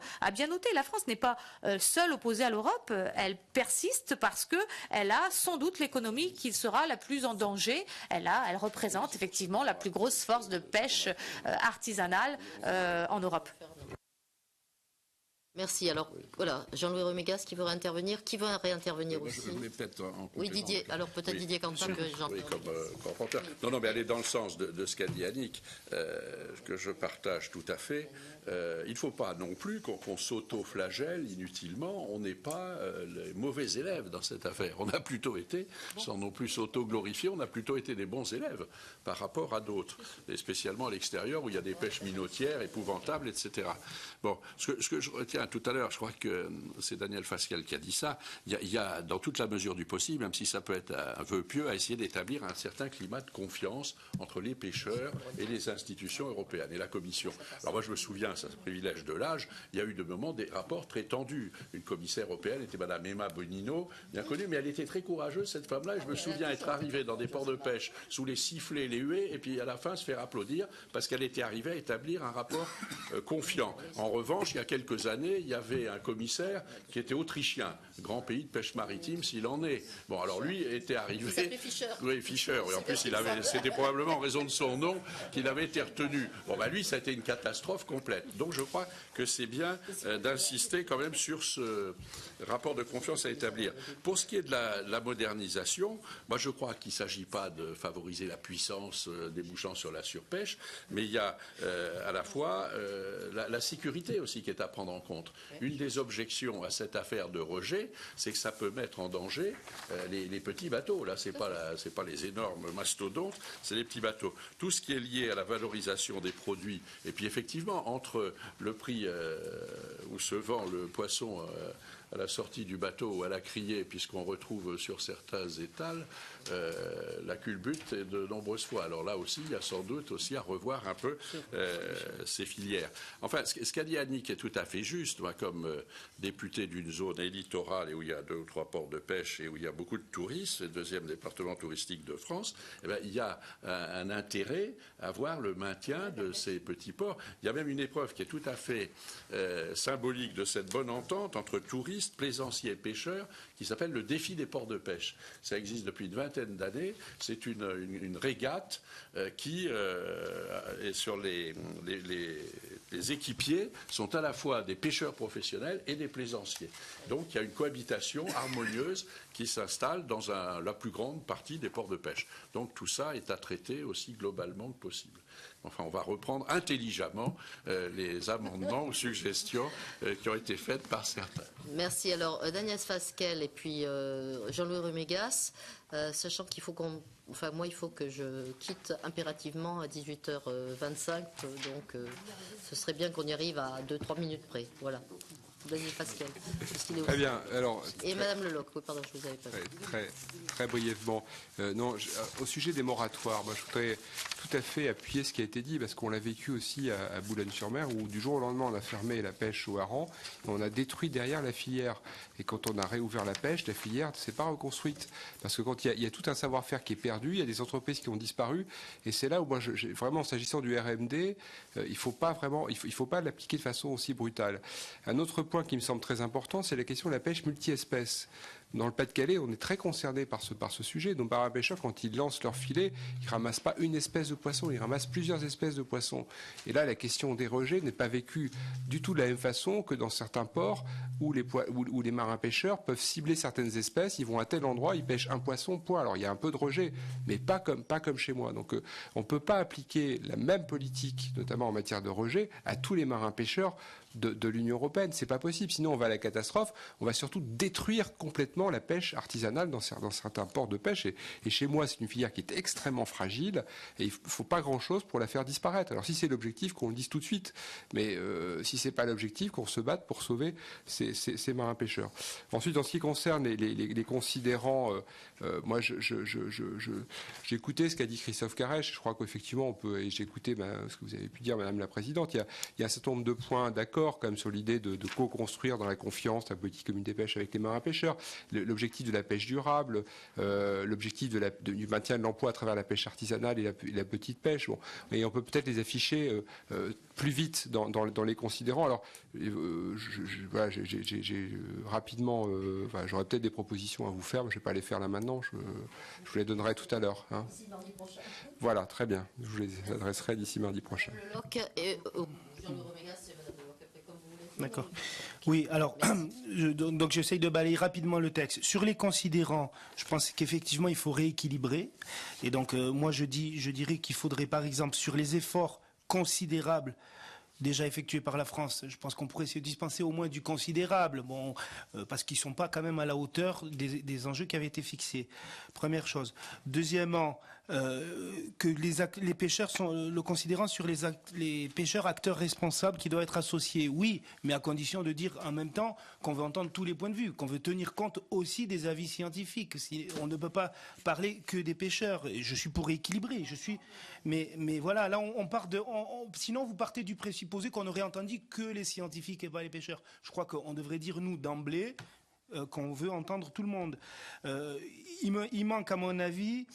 noté. La France n'est pas seule opposée à l'Europe. Elle persiste parce qu'elle a sans doute l'économie qui sera la plus en danger. Elle représente effectivement la plus grosse force de pêche artisanale en Europe.
Merci. Alors, voilà, Jean-Louis Remégas qui veut réintervenir. Qui veut réintervenir aussi?
Je voulais peut-être
oui, Didier. Alors, peut-être Didier Quentin que j'entends.
Oui, comme rapporteur. Non, mais elle est dans le sens de ce qu'a dit Annick, que je partage tout à fait. Il ne faut pas non plus qu'on s'auto-flagelle inutilement. On n'est pas les mauvais élèves dans cette affaire. On a plutôt été, sans non plus s'auto-glorifier, on a plutôt été des bons élèves par rapport à d'autres, et spécialement à l'extérieur où il y a des pêches minotières épouvantables, etc. Bon, ce que je retiens tout à l'heure, je crois que c'est Daniel Fasquelle qui a dit ça, il y a dans toute la mesure du possible, même si ça peut être un vœu pieux, à essayer d'établir un certain climat de confiance entre les pêcheurs et les institutions européennes et la Commission. Alors moi je me souviens, c'est un privilège de l'âge, il y a eu de moments des rapports très tendus. Une commissaire européenne était Madame Emma Bonino, bien connue, mais elle était très courageuse cette femme-là, et je me souviens être arrivé dans des ports de pêche sous les sifflets, les huées, et puis à la fin se faire applaudir parce qu'elle était arrivée à établir un rapport confiant. En revanche, il y a quelques années, dernier, il y avait un commissaire qui était autrichien, grand pays de pêche maritime s'il en est. Bon, alors lui était arrivé...
Il s'appelait Fischer.
Oui, Fischer. Et en plus, c'était probablement en raison de son nom qu'il avait été retenu. Bon, lui, ça a été une catastrophe complète. Donc je crois que c'est bien d'insister quand même sur ce rapport de confiance à établir. Pour ce qui est de la modernisation, moi je crois qu'il ne s'agit pas de favoriser la puissance débouchant sur la surpêche, mais il y a à la fois la sécurité aussi qui est à prendre en compte. Une des objections à cette affaire de rejet, c'est que ça peut mettre en danger les petits bateaux. Là, c'est pas les énormes mastodontes, c'est les petits bateaux. Tout ce qui est lié à la valorisation des produits, et puis effectivement, entre le prix où se vend le poisson à la sortie du bateau ou à la criée, puisqu'on retrouve sur certains étals la culbute de nombreuses fois. Alors là aussi, il y a sans doute aussi à revoir un peu ces filières. Enfin, ce qu'a dit Annick est tout à fait juste. Moi, comme député d'une zone littorale et où il y a 2 ou 3 ports de pêche et où il y a beaucoup de touristes, le 2e département touristique de France, eh bien, il y a un intérêt à voir le maintien de ces petits ports. Il y a même une épreuve qui est tout à fait symbolique de cette bonne entente entre touristes, plaisanciers et pêcheurs, qui s'appelle le défi des ports de pêche. Ça existe depuis une vingtaine d'années. C'est une régate qui est sur les équipiers sont à la fois des pêcheurs professionnels et des plaisanciers. Donc il y a une cohabitation harmonieuse qui s'installe dans la plus grande partie des ports de pêche. Donc tout ça est à traiter aussi globalement que possible. Enfin, on va reprendre intelligemment les amendements ou suggestions qui ont été faites par certains.
Merci. Alors, Daniel Fasquelle et puis Jean-Louis Rumégas, sachant qu'il faut moi, il faut que je quitte impérativement à 18h25, donc ce serait bien qu'on y arrive à 2-3 minutes près. Voilà. Daniel Fasquelle.
Très bien. Alors,
et Madame Leloc, oui, pardon, je vous avais pas vu.
Très brièvement. Au sujet des moratoires, moi, je voudrais tout à fait appuyer ce qui a été dit, parce qu'on l'a vécu aussi à Boulogne-sur-Mer, où du jour au lendemain, on a fermé la pêche au hareng, et on a détruit derrière la filière. Et quand on a réouvert la pêche, la filière ne s'est pas reconstruite. Parce que quand il y a tout un savoir-faire qui est perdu, il y a des entreprises qui ont disparu, et c'est là où moi, vraiment, s'agissant du RMD, il ne faut pas l'appliquer de façon aussi brutale. Un autre point qui me semble très important, c'est la question de la pêche multi-espèces. Dans le Pas-de-Calais, on est très concerné par ce sujet. Donc, par un pêcheur, quand ils lancent leur filet, ils ne ramassent pas une espèce de poisson, ils ramassent plusieurs espèces de poissons. Et là, la question des rejets n'est pas vécue du tout de la même façon que dans certains ports où les marins pêcheurs peuvent cibler certaines espèces. Ils vont à tel endroit, ils pêchent un poisson, point. Alors, il y a un peu de rejet, mais pas comme chez moi. Donc, on ne peut pas appliquer la même politique, notamment en matière de rejet, à tous les marins pêcheurs de l'Union européenne. C'est pas possible. Sinon, on va à la catastrophe. On va surtout détruire complètement la pêche artisanale dans certains ports de pêche. Et chez moi, c'est une filière qui est extrêmement fragile et il ne faut pas grand-chose pour la faire disparaître. Alors, si c'est l'objectif, qu'on le dise tout de suite. Mais si c'est pas l'objectif, qu'on se batte pour sauver ces marins pêcheurs. Ensuite, en ce qui concerne les considérants, moi, j'ai écouté ce qu'a dit Christophe Carrèche. Je crois qu'effectivement, on peut, et j'ai écouté ce que vous avez pu dire, Madame la Présidente, il y a un certain nombre de points d'accord quand même sur l'idée de co-construire dans la confiance la politique commune des pêches avec les marins pêcheurs, l'objectif de la pêche durable, l'objectif du maintien de l'emploi à travers la pêche artisanale et la petite pêche. Bon, et on peut peut-être les afficher plus vite dans les considérants. Alors, rapidement, j'aurais peut-être des propositions à vous faire, mais je ne vais pas les faire là maintenant. Je vous les donnerai tout à l'heure. Hein.
D'ici mardi prochain.
Voilà, très bien. Je vous les adresserai d'ici mardi prochain.
D'accord. Oui, alors, donc j'essaye de balayer rapidement le texte. Sur les considérants, je pense qu'effectivement, il faut rééquilibrer. Et donc, moi, je dirais qu'il faudrait, par exemple, sur les efforts considérables déjà effectués par la France, je pense qu'on pourrait se dispenser au moins du considérable, parce qu'ils ne sont pas quand même à la hauteur des enjeux qui avaient été fixés. Première chose. Deuxièmement, que les pêcheurs sont le considérant sur les pêcheurs acteurs responsables qui doivent être associés. Oui, mais à condition de dire en même temps qu'on veut entendre tous les points de vue, qu'on veut tenir compte aussi des avis scientifiques. On ne peut pas parler que des pêcheurs. Je suis pour équilibrer. Mais voilà, là on part sinon vous partez du présupposé qu'on aurait entendu que les scientifiques et pas les pêcheurs. Je crois qu'on devrait dire nous d'emblée qu'on veut entendre tout le monde. Il manque à mon avis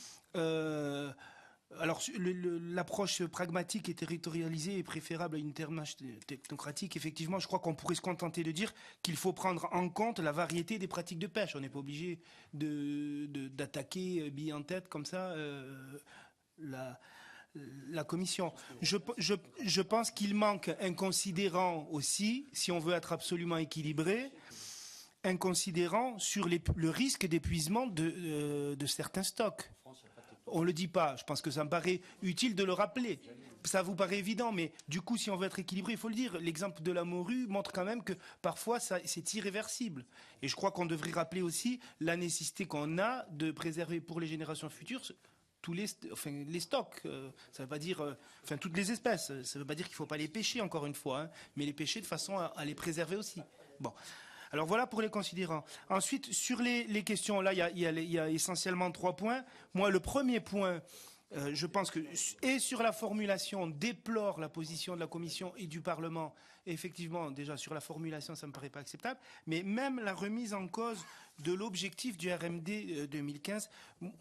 Alors, l'approche pragmatique et territorialisée est préférable à une démarche technocratique. Effectivement, je crois qu'on pourrait se contenter de dire qu'il faut prendre en compte la variété des pratiques de pêche. On n'est pas obligé d'attaquer bille en tête comme ça la commission. Je pense qu'il manque un considérant aussi, si on veut être absolument équilibré, un considérant sur le risque d'épuisement de certains stocks. On ne le dit pas, je pense que ça me paraît utile de le rappeler. Ça vous paraît évident, mais du coup, si on veut être équilibré, il faut le dire. L'exemple de la morue montre quand même que parfois, c'est irréversible. Et je crois qu'on devrait rappeler aussi la nécessité qu'on a de préserver pour les générations futures les stocks. Ça ne veut pas dire toutes les espèces. Ça ne veut pas dire qu'il ne faut pas les pêcher, encore une fois, hein, mais les pêcher de façon à les préserver aussi. Bon. Alors voilà pour les considérants. Ensuite, sur les questions, là, il y a essentiellement 3 points. Moi, le premier point, je pense que, et sur la formulation, déplore la position de la Commission et du Parlement. Et effectivement, déjà, sur la formulation, ça ne me paraît pas acceptable. Mais même la remise en cause de l'objectif du RMD 2015,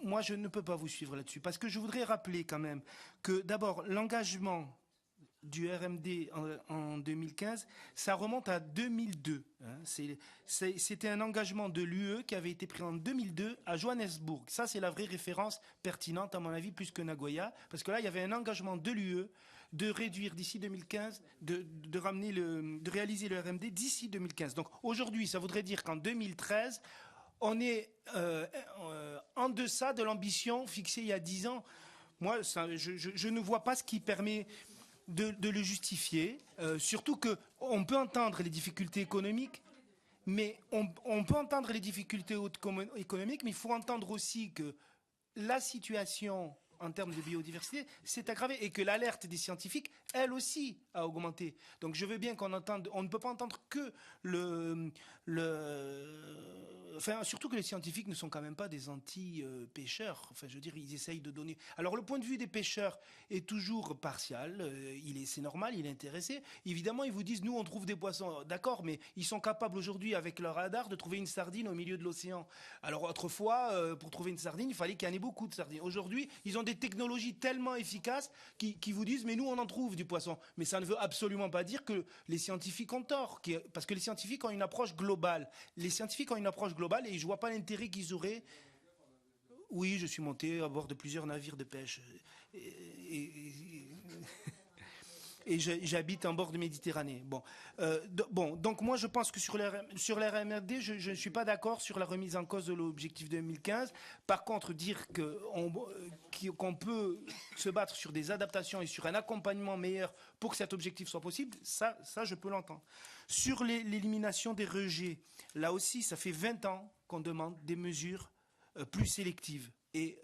moi, je ne peux pas vous suivre là-dessus. Parce que je voudrais rappeler quand même que, d'abord, l'engagement du RMD en 2015, ça remonte à 2002. Hein. C'était un engagement de l'UE qui avait été pris en 2002 à Johannesburg. Ça, c'est la vraie référence pertinente, à mon avis, plus que Nagoya, parce que là, il y avait un engagement de l'UE de réduire d'ici 2015, de réaliser le RMD d'ici 2015. Donc aujourd'hui, ça voudrait dire qu'en 2013, on est en deçà de l'ambition fixée il y a 10 ans. Moi, je ne vois pas ce qui permet de le justifier, surtout qu'on peut entendre les difficultés économiques, mais on peut entendre les difficultés économiques, mais il faut entendre aussi que la situation en termes de biodiversité s'est aggravée et que l'alerte des scientifiques, elle aussi, a augmenté. Donc je veux bien qu'on entende, on ne peut pas entendre que surtout que les scientifiques ne sont quand même pas des anti-pêcheurs. Enfin, je veux dire, ils essayent de donner. Alors le point de vue des pêcheurs est toujours partial. C'est normal, il est intéressé. Évidemment, ils vous disent, nous, on trouve des poissons. D'accord, mais ils sont capables aujourd'hui, avec leur radar, de trouver une sardine au milieu de l'océan. Alors autrefois, pour trouver une sardine, il fallait qu'il y en ait beaucoup de sardines. Aujourd'hui, ils ont des technologies tellement efficaces qui vous disent, mais nous, on en trouve du poisson. Mais ça ne veut absolument pas dire que les scientifiques ont tort, parce que les scientifiques ont une approche globale. Les scientifiques ont une approche globale et je ne vois pas l'intérêt qu'ils auraient. Oui, je suis monté à bord de plusieurs navires de pêche. Et j'habite en bord de Méditerranée. Donc moi je pense que sur l'RMRD, je ne suis pas d'accord sur la remise en cause de l'objectif 2015. Par contre, dire qu'on peut se battre sur des adaptations et sur un accompagnement meilleur pour que cet objectif soit possible, ça je peux l'entendre. Sur l'élimination des rejets, là aussi, ça fait 20 ans qu'on demande des mesures plus sélectives. Et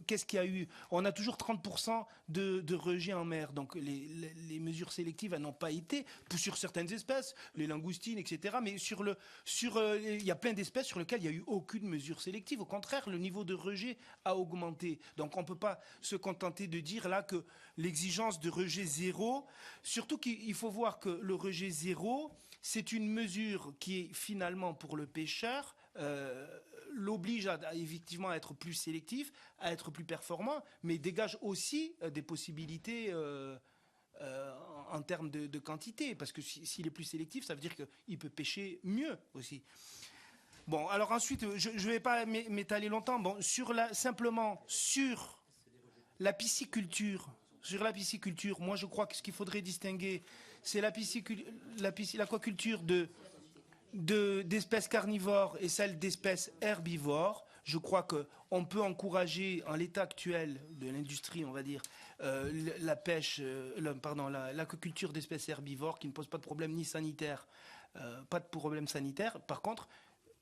qu'est-ce qu'il y a eu? On a toujours 30% de rejets en mer. Donc les mesures sélectives n'ont pas été sur certaines espèces, les langoustines, etc. Mais il y a plein d'espèces sur lesquelles il n'y a eu aucune mesure sélective. Au contraire, le niveau de rejet a augmenté. Donc on ne peut pas se contenter de dire là que l'exigence de rejet zéro, surtout qu'il faut voir que le rejet zéro, c'est une mesure qui est finalement pour le pêcheur l'oblige effectivement à être plus sélectif, à être plus performant, mais dégage aussi des possibilités en termes de quantité, parce que s'il est plus sélectif, ça veut dire qu'il peut pêcher mieux aussi. Bon, alors ensuite, je ne vais pas m'étaler longtemps. Bon, simplement sur la pisciculture. Sur la pisciculture, moi je crois que ce qu'il faudrait distinguer, c'est l'aquaculture d'espèces carnivores et celle d'espèces herbivores. Je crois qu'on peut encourager, en l'état actuel de l'industrie, on va dire, l'aquaculture d'espèces herbivores qui ne pose pas de problème ni sanitaire, pas de problème sanitaire. Par contre,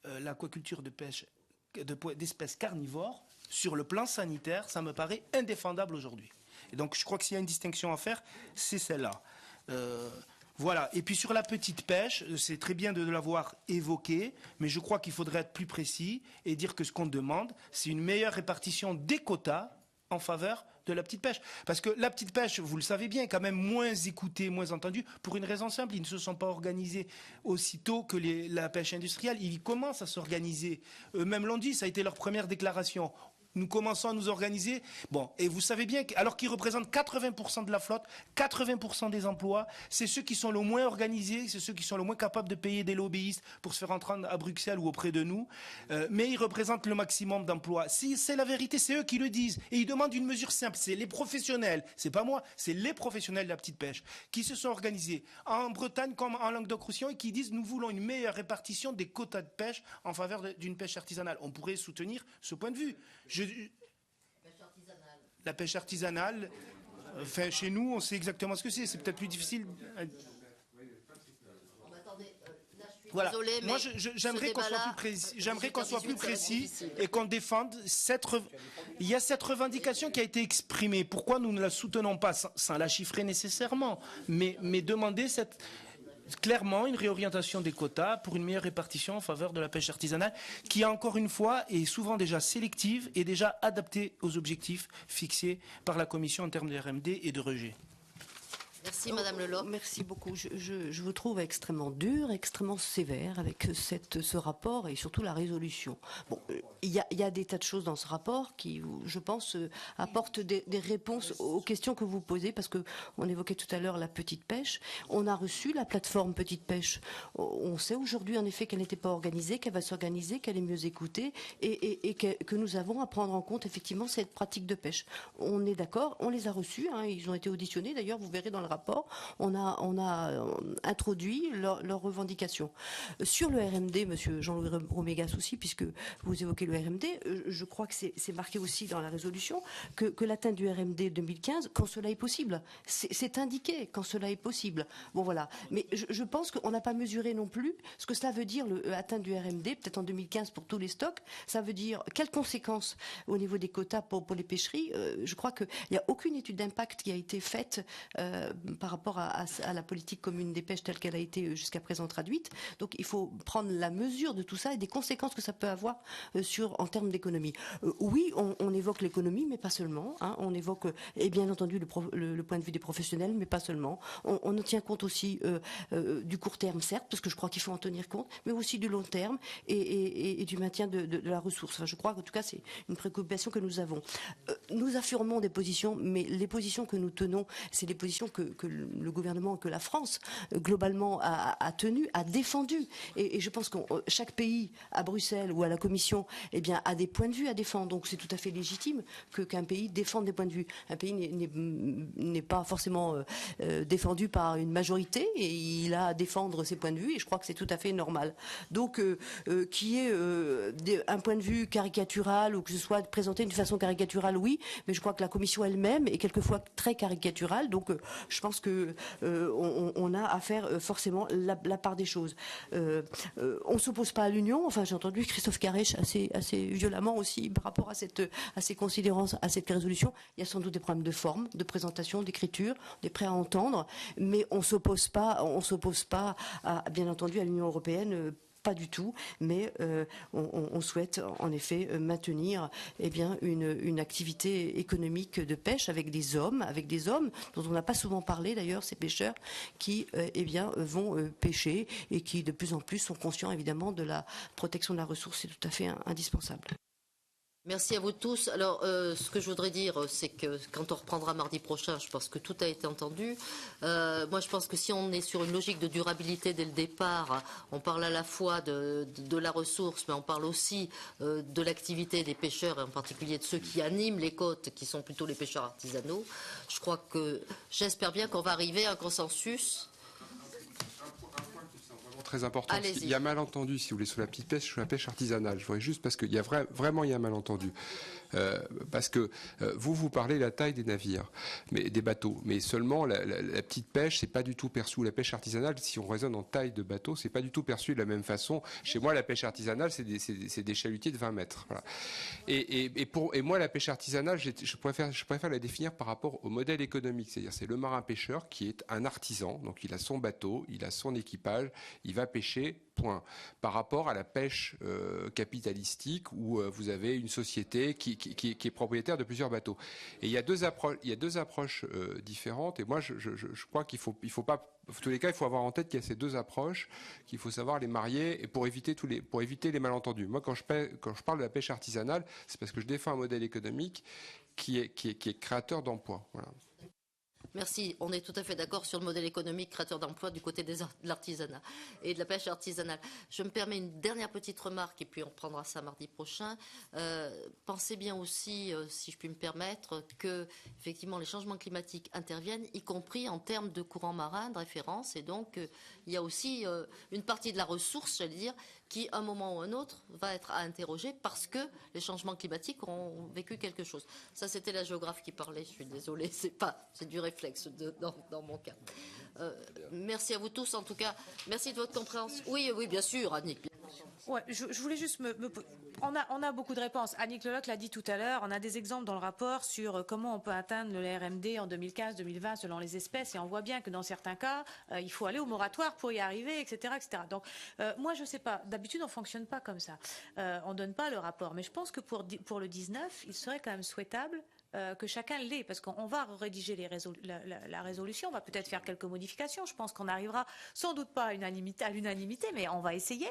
l'aquaculture d'espèces carnivores, sur le plan sanitaire, ça me paraît indéfendable aujourd'hui. Et donc je crois que s'il y a une distinction à faire, c'est celle-là. Voilà. Et puis sur la petite pêche, c'est très bien de l'avoir évoqué, mais je crois qu'il faudrait être plus précis et dire que ce qu'on demande, c'est une meilleure répartition des quotas en faveur de la petite pêche. Parce que la petite pêche, vous le savez bien, est quand même moins écoutée, moins entendue, pour une raison simple, ils ne se sont pas organisés aussitôt que la pêche industrielle. Ils commencent à s'organiser. Eux-mêmes l'ont dit, ça a été leur première déclaration. nous commençons à nous organiser. Bon, et vous savez bien alors qu'ils représentent 80% de la flotte, 80% des emplois, c'est ceux qui sont le moins organisés, c'est ceux qui sont le moins capables de payer des lobbyistes pour se faire entendre à Bruxelles ou auprès de nous, mais ils représentent le maximum d'emplois. Si c'est la vérité, c'est eux qui le disent, et ils demandent une mesure simple. C'est les professionnels, c'est pas moi, c'est les professionnels de la petite pêche qui se sont organisés en Bretagne comme en Languedoc-Roussillon et qui disent nous voulons une meilleure répartition des quotas de pêche en faveur d'une pêche artisanale. On pourrait soutenir ce point de vue. La pêche artisanale, enfin, chez nous, on sait exactement ce que c'est. C'est peut-être plus difficile. Voilà.
Désolée, mais
moi, j'aimerais qu'on soit plus précis. J'aimerais qu'on soit plus précis et qu'on défende il y a cette revendication qui a été exprimée. Pourquoi nous ne la soutenons pas sans la chiffrer nécessairement, mais demander clairement une réorientation des quotas pour une meilleure répartition en faveur de la pêche artisanale qui, encore une fois, est souvent déjà sélective et déjà adaptée aux objectifs fixés par la Commission en termes de RMD et de rejet.
Merci Madame Leloc.
Merci beaucoup. Je vous trouve extrêmement dur, extrêmement sévère avec ce rapport et surtout la résolution. Bon, il y a des tas de choses dans ce rapport qui, je pense, apportent des réponses aux questions que vous posez parce que on évoquait tout à l'heure la petite pêche. On a reçu la plateforme petite pêche. On sait aujourd'hui en effet qu'elle n'était pas organisée, qu'elle va s'organiser, qu'elle est mieux écoutée et que nous avons à prendre en compte effectivement cette pratique de pêche. On est d'accord, on les a reçus, hein, ils ont été auditionnés. D'ailleurs, vous verrez dans le rapport, on a introduit leurs revendications. Sur le RMD, monsieur Jean-Louis Romégas aussi, puisque vous évoquez le RMD, je crois que c'est marqué aussi dans la résolution que l'atteinte du RMD 2015, quand cela est possible. C'est indiqué quand cela est possible. Bon voilà. Mais je pense qu'on n'a pas mesuré non plus ce que cela veut dire l'atteinte du RMD, peut-être en 2015 pour tous les stocks. Ça veut dire quelles conséquences au niveau des quotas pour les pêcheries. Je crois qu'il n'y a aucune étude d'impact qui a été faite par rapport à la politique commune des pêches telle qu'elle a été jusqu'à présent traduite. Donc il faut prendre la mesure de tout ça et des conséquences que ça peut avoir en termes d'économie. Oui, on évoque l'économie, mais pas seulement. Hein. On évoque, et bien entendu, le point de vue des professionnels, mais pas seulement. On en tient compte aussi du court terme, certes, parce que je crois qu'il faut en tenir compte, mais aussi du long terme et du maintien de la ressource. Enfin, je crois qu'en tout cas, c'est une préoccupation que nous avons. Nous affirmons des positions, mais les positions que nous tenons, c'est les positions que le gouvernement, que la France, globalement, a tenu, a défendu. Et je pense que chaque pays, à Bruxelles ou à la Commission, eh bien, a des points de vue à défendre. Donc c'est tout à fait légitime qu'un pays défende des points de vue. Un pays n'est pas forcément défendu par une majorité et il a à défendre ses points de vue et je crois que c'est tout à fait normal. Donc qu'il y ait un point de vue caricatural ou que ce soit présenté d'une façon caricaturale, oui, mais je crois que la Commission elle-même est quelquefois très caricaturale. Donc je pense que on a à faire forcément la part des choses. On ne s'oppose pas à l'Union. Enfin, j'ai entendu Christophe Carrèche assez violemment aussi par rapport à ces considérances, à cette résolution. Il y a sans doute des problèmes de forme, de présentation, d'écriture. On est prêt à entendre, mais on s'oppose pas bien entendu à l'Union européenne. Pas du tout, mais on souhaite en effet maintenir une activité économique de pêche avec des hommes dont on n'a pas souvent parlé d'ailleurs, ces pêcheurs qui vont pêcher et qui de plus en plus sont conscients évidemment de la protection de la ressource, c'est tout à fait indispensable.
Merci à vous tous. Alors, ce que je voudrais dire, c'est que quand on reprendra mardi prochain, je pense que tout a été entendu. Moi, je pense que si on est sur une logique de durabilité dès le départ, on parle à la fois de la ressource, mais on parle aussi de l'activité des pêcheurs, et en particulier de ceux qui animent les côtes, qui sont plutôt les pêcheurs artisanaux. Je crois que, j'espère bien qu'on va arriver à un consensus.
Très important.
Allez-y.
Il y a malentendu, si vous voulez, sur la petite pêche, sur la pêche artisanale. Je voudrais juste, parce qu'il y a vraiment il y a un malentendu. Parce que vous parlez de la taille des navires, des bateaux, mais seulement la petite pêche, c'est pas du tout perçu. La pêche artisanale, si on raisonne en taille de bateau, c'est pas du tout perçu de la même façon. Chez moi, la pêche artisanale, c'est des chalutiers de 20 mètres. Voilà. Et moi, la pêche artisanale, je préfère la définir par rapport au modèle économique, c'est-à-dire c'est le marin pêcheur qui est un artisan, donc il a son bateau, il a son équipage, il va pêcher, point. Par rapport à la pêche capitalistique où vous avez une société qui est propriétaire de plusieurs bateaux. Et il y a deux approches différentes. Et moi, je crois qu'il faut pas, en tous les cas, il faut avoir en tête qu'il y a ces deux approches, qu'il faut savoir les marier et pour éviter les malentendus. Moi, quand je parle de la pêche artisanale, c'est parce que je défends un modèle économique qui est créateur d'emplois. Voilà.
Merci. On est tout à fait d'accord sur le modèle économique créateur d'emplois du côté de l'artisanat et de la pêche artisanale. Je me permets une dernière petite remarque et puis on reprendra ça mardi prochain. Pensez bien aussi, si je puis me permettre, que effectivement les changements climatiques interviennent, y compris en termes de courants marins, de référence. Et donc, il y a aussi une partie de la ressource, j'allais dire, qui, à un moment ou un autre, va être à interroger parce que les changements climatiques auront vécu quelque chose. Ça, c'était la géographe qui parlait. Je suis désolée, c'est du réflexe dans mon cas. Merci à vous tous, en tout cas. Merci de votre compréhension. Oui, bien sûr, Annick.
Ouais, je voulais juste on a beaucoup de réponses. Annick Leloc l'a dit tout à l'heure. On a des exemples dans le rapport sur comment on peut atteindre le RMD en 2015, 2020 selon les espèces. Et on voit bien que dans certains cas, il faut aller au moratoire pour y arriver, etc., etc. Donc, moi, je sais pas. D'habitude, on fonctionne pas comme ça. On donne pas le rapport. Mais je pense que pour le 19, il serait quand même souhaitable que chacun l'ait, parce qu'on va rédiger la résolution, on va peut-être faire quelques modifications. Je pense qu'on n'arrivera sans doute pas à l'unanimité, mais on va essayer.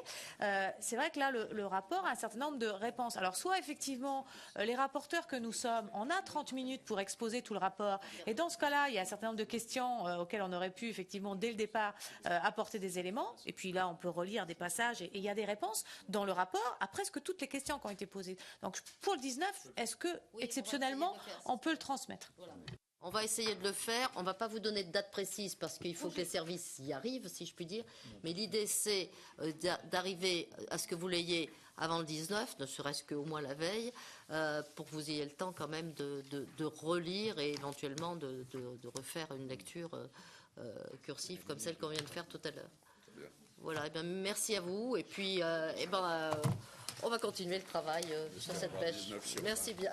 C'est vrai que là, le rapport a un certain nombre de réponses. Alors, soit effectivement, les rapporteurs que nous sommes, on a 30 minutes pour exposer tout le rapport, et dans ce cas-là, il y a un certain nombre de questions auxquelles on aurait pu effectivement, dès le départ, apporter des éléments, et puis là, on peut relire des passages, et il y a des réponses dans le rapport à presque toutes les questions qui ont été posées. Donc, pour le 19, est-ce que, exceptionnellement, on peut le transmettre?
Voilà. On va essayer de le faire. On ne va pas vous donner de date précise parce qu'il faut que les services y arrivent, si je puis dire. Mais l'idée, c'est d'arriver à ce que vous l'ayez avant le 19, ne serait-ce qu'au moins la veille, pour que vous ayez le temps quand même de relire et éventuellement de refaire une lecture cursive comme celle qu'on vient de faire tout à l'heure. Voilà, et bien, merci à vous. Et puis, on va continuer le travail sur cette pêche. Merci bien.